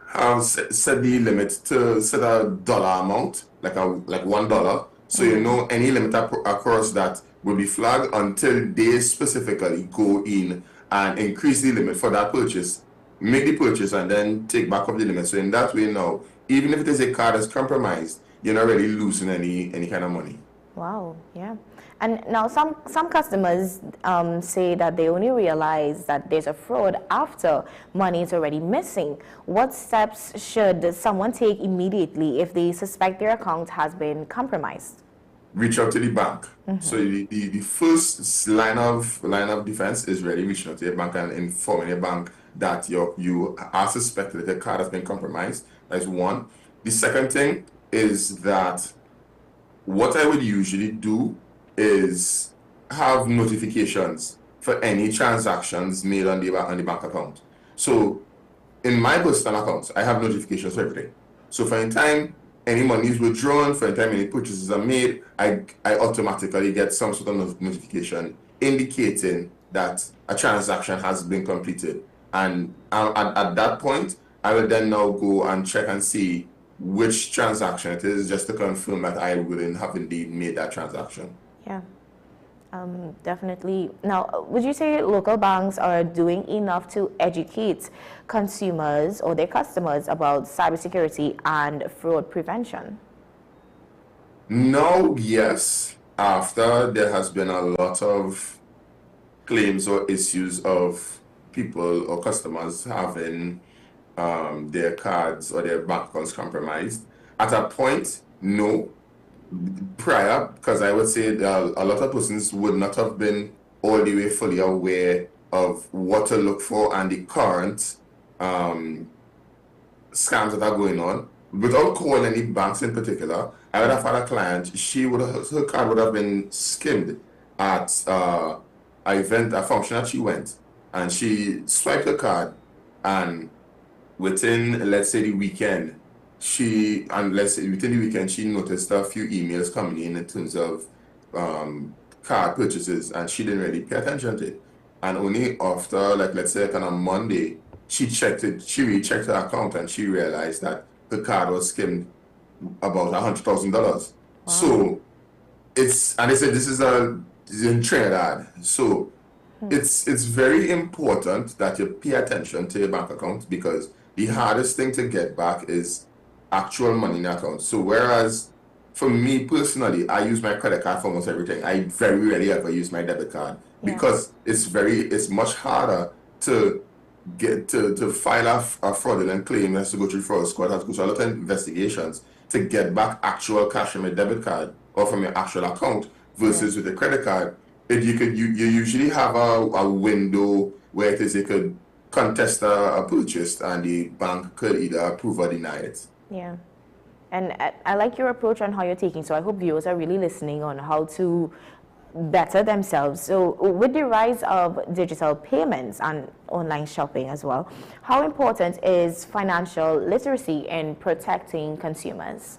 G: have set the limit to set a dollar amount, like $1. So you know any limit across that will be flagged until they specifically go in and increase the limit for that purchase, make the purchase, and then take back up the limit. So in that way now, even if it is a card that's compromised, you're not really losing any kind of money.
F: Wow, yeah. And now some customers say that they only realize that there's a fraud after money is already missing. What steps should someone take immediately if they suspect their account has been compromised?
G: Reach out to the bank. So the first line of defense is really reaching out to your bank and informing your bank that you are suspected that your card has been compromised. That's one. The second thing is that what I would usually do is have notifications for any transactions made on the bank account. So in my personal accounts, I have notifications for everything. So for any time any money is withdrawn, for any time any purchases are made, I automatically get some sort of notification indicating that a transaction has been completed. And at that point, I will then now go and check and see which transaction it is, just to confirm that I wouldn't have indeed made that transaction.
F: Yeah, definitely. Now, would you say local banks are doing enough to educate consumers or their customers about cybersecurity and fraud prevention?
G: No, yes. After there has been a lot of claims or issues of people or customers having their cards or their bank accounts compromised. At a point, no. Prior, because I would say that a lot of persons would not have been all the way fully aware of what to look for and the current scams that are going on. Without calling any banks in particular, I would have had a client, her card would have been skimmed at a function that she went, and she swiped the card, and within, let's say, the weekend, she noticed a few emails coming in terms of card purchases, and she didn't really pay attention to it. And only after, like, let's say, on a Monday, she rechecked her account, and she realized that the card was skimmed about $100,000. Wow. So they said this is in Trinidad. So it's very important that you pay attention to your bank account, because the hardest thing to get back is actual money in the account. So whereas for me personally, I use my credit card for almost everything. I very rarely ever use my debit card, because it's much harder to get to file a fraudulent claim. It has to go through fraud squad, has to go through a lot of investigations to get back actual cash from your debit card or from your actual account, versus with a credit card. You usually have a window where you could contest a purchase, and the bank could either approve or deny it.
F: Yeah. And I like your approach on how you're taking, so I hope viewers are really listening on how to better themselves. So with the rise of digital payments and online shopping as well, how important is financial literacy in protecting consumers?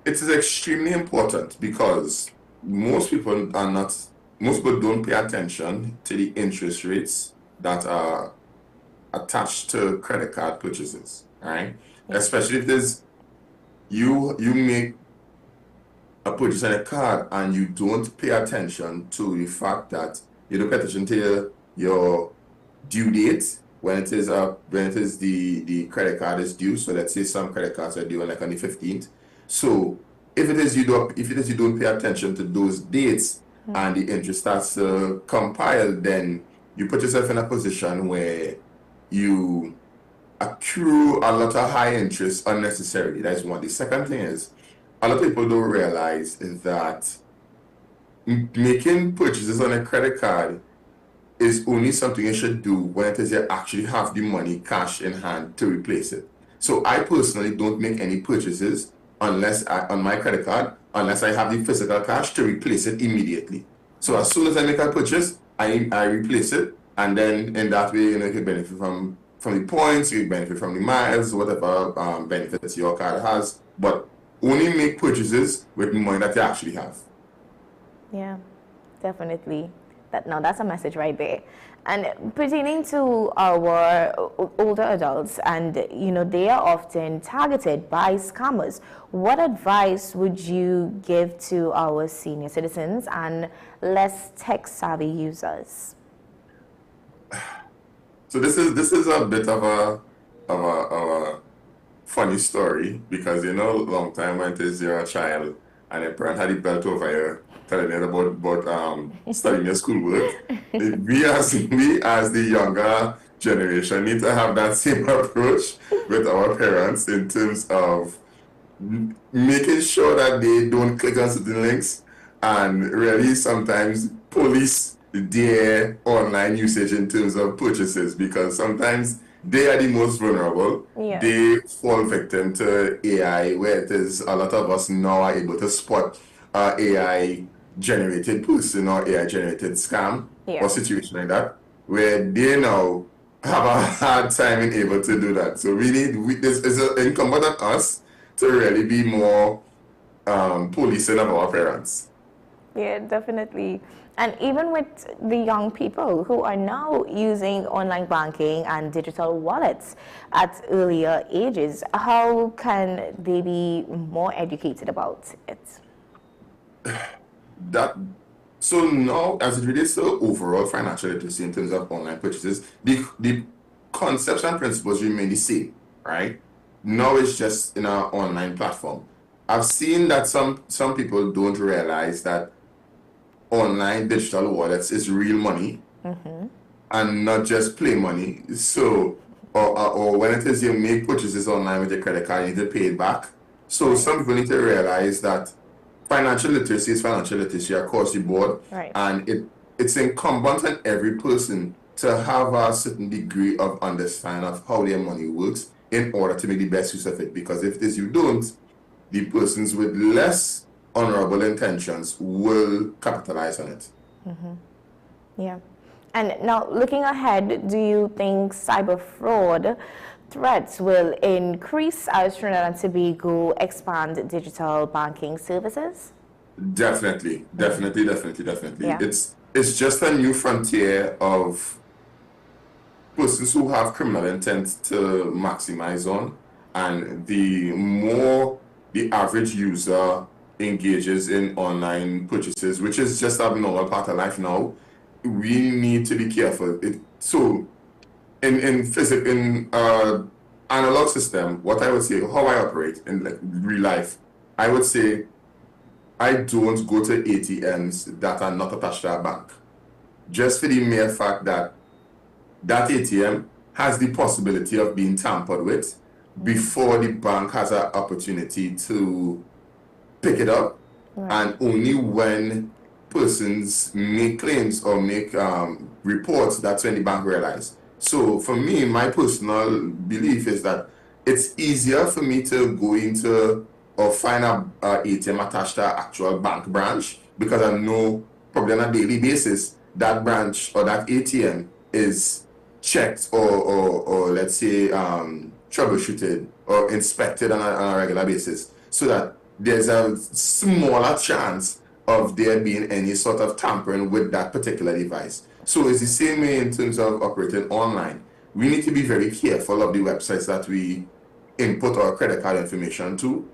G: It is extremely important, because most people don't pay attention to the interest rates that are attached to credit card purchases, right? Especially if you make a purchase on a card and you don't pay attention to the fact that you don't pay attention to your due date when it is the credit card is due. So let's say some credit cards are due on the 15th. So if you don't pay attention to those dates and the interest starts to compile, then you put yourself in a position where you accrue a lot of high interest unnecessarily. That's one. The second thing is, a lot of people don't realize is that making purchases on a credit card is only something you should do when it is you actually have the money cash in hand to replace it. So I personally don't make any purchases on my credit card unless I have the physical cash to replace it immediately. So as soon as I make a purchase, I replace it, and then in that way, you can benefit from the points, you can benefit from the miles, whatever benefits your card has, but only make purchases with the money that you actually have.
F: Yeah, definitely. That's a message right there. And pertaining to our older adults, and they are often targeted by scammers, what advice would you give to our senior citizens and less tech-savvy users?
G: So this is a bit of a funny story, because long time when you're a child and your parent had the belt over you, telling you about studying your schoolwork. we as the younger generation need to have that same approach with our parents in terms of making sure that they don't click on certain links and really sometimes police their online usage in terms of purchases, because sometimes they are the most vulnerable.
F: Yeah.
G: They fall victim to AI, where it is a lot of us now are able to spot AI generated person or AI generated scam or situation like that, where they now have a hard time in able to do that. So this is incumbent on us to really be more policing of our parents.
F: Yeah, definitely. And even with the young people who are now using online banking and digital wallets at earlier ages, how can they be more educated about it?
G: So now, as it relates to overall financial literacy in terms of online purchases, the concepts and principles remain the same, right? Now it's just in our online platform. I've seen that some people don't realize that online digital wallets is real money and not just play money. So, or when it is you make purchases online with your credit card, you need to pay it back. So some people need to realize that financial literacy is financial literacy across the board, and it's incumbent on every person to have a certain degree of understanding of how their money works in order to make the best use of it. Because if this you don't, the persons with less honorable intentions will capitalize on it.
F: Yeah. And now, looking ahead, do you think cyber fraud threats will increase as Trinidad and Tobago expand digital banking services?
G: Definitely.
F: Yeah.
G: It's just a new frontier of persons who have criminal intent to maximize on, and the more the average user engages in online purchases, which is just a normal part of life now, we need to be careful. So in analog system, what I would say, how I operate in real life, I would say I don't go to ATMs that are not attached to a bank, just for the mere fact that that ATM has the possibility of being tampered with before the bank has an opportunity to pick it up, and only when persons make claims or make reports, that's when the bank realize. So for me, my personal belief is that it's easier for me to go into or find a ATM attached to an actual bank branch, because I know probably on a daily basis that branch or that ATM is checked or let's say troubleshooted or inspected on a regular basis, so that there's a smaller chance of there being any sort of tampering with that particular device. So it's the same way in terms of operating online. We need to be very careful of the websites that we input our credit card information to.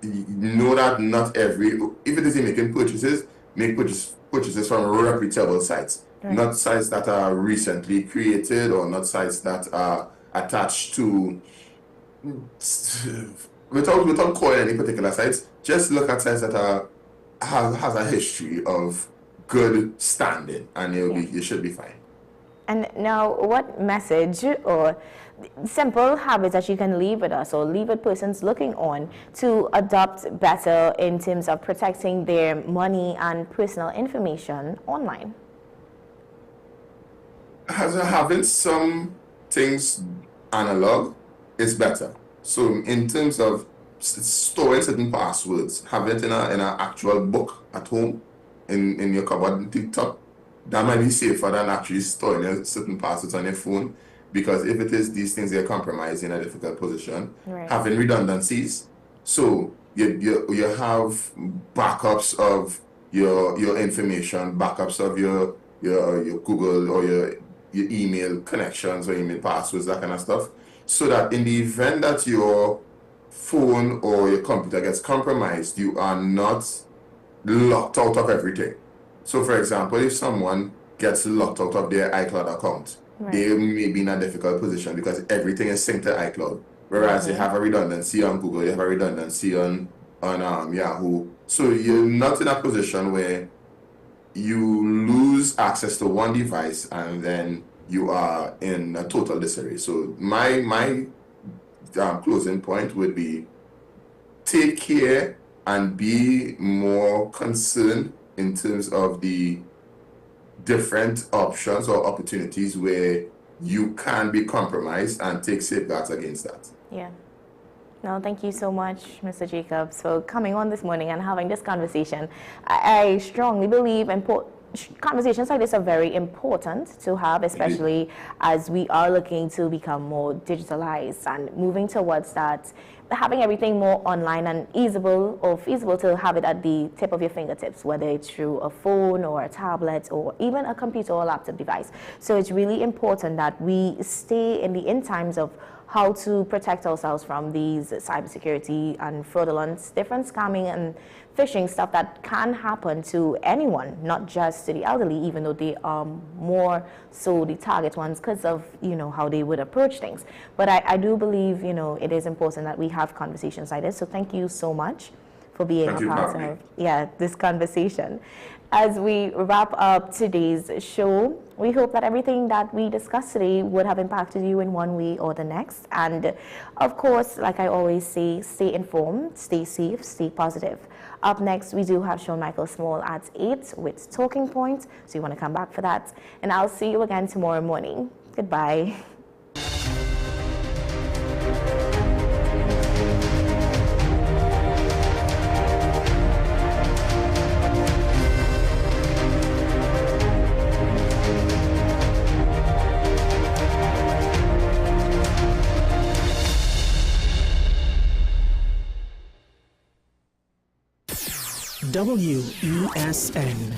G: Know that not every, if it is making purchases, make purchases from reputable sites, not sites that are recently created or not sites that are attached to, without calling any particular sites. Just look at sites that has a history of good standing, and you should be fine.
F: And now, what message or simple habits that you can leave with us or leave with persons looking on to adopt better in terms of protecting their money and personal information online?
G: Having some things analog is better. So in terms of storing certain passwords, having it in an actual book at home, in your cupboard and TikTok, that might be safer than actually storing certain passwords on your phone, because if it is these things, you're compromised in a difficult position. Having redundancies, so you have backups of your information, backups of your Google or your email connections or email passwords, that kind of stuff, so that in the event that your phone or your computer gets compromised, you are not locked out of everything. So for example, if someone gets locked out of their iCloud account, they may be in a difficult position because everything is synced to iCloud. Whereas they have a redundancy on Google, they have a redundancy on Yahoo, So you're not in a position where you lose access to one device and then you are in a total disarray. So my closing point would be take care and be more concerned in terms of the different options or opportunities where you can be compromised and take safeguards against that.
F: Yeah. No, thank you so much, Mr. Jacobs, for coming on this morning and having this conversation. I strongly believe conversations like this are very important to have, especially as we are looking to become more digitalized and moving towards that, having everything more online and feasible to have it at the tip of your fingertips, whether it's through a phone or a tablet or even a computer or laptop device. So it's really important that we stay in times of how to protect ourselves from these cybersecurity and fraudulence, different scamming and phishing stuff that can happen to anyone, not just to the elderly, even though they are more so the target ones because of, how they would approach things. But I do believe, it is important that we have conversations like this. So thank you so much for being a part of this conversation. As we wrap up today's show, we hope that everything that we discussed today would have impacted you in one way or the next. And of course, like I always say, stay informed, stay safe, stay positive. Up next, we do have Sean Michael Small at 8 with Talking Point, so you want to come back for that. And I'll see you again tomorrow morning. Goodbye.
S: WESN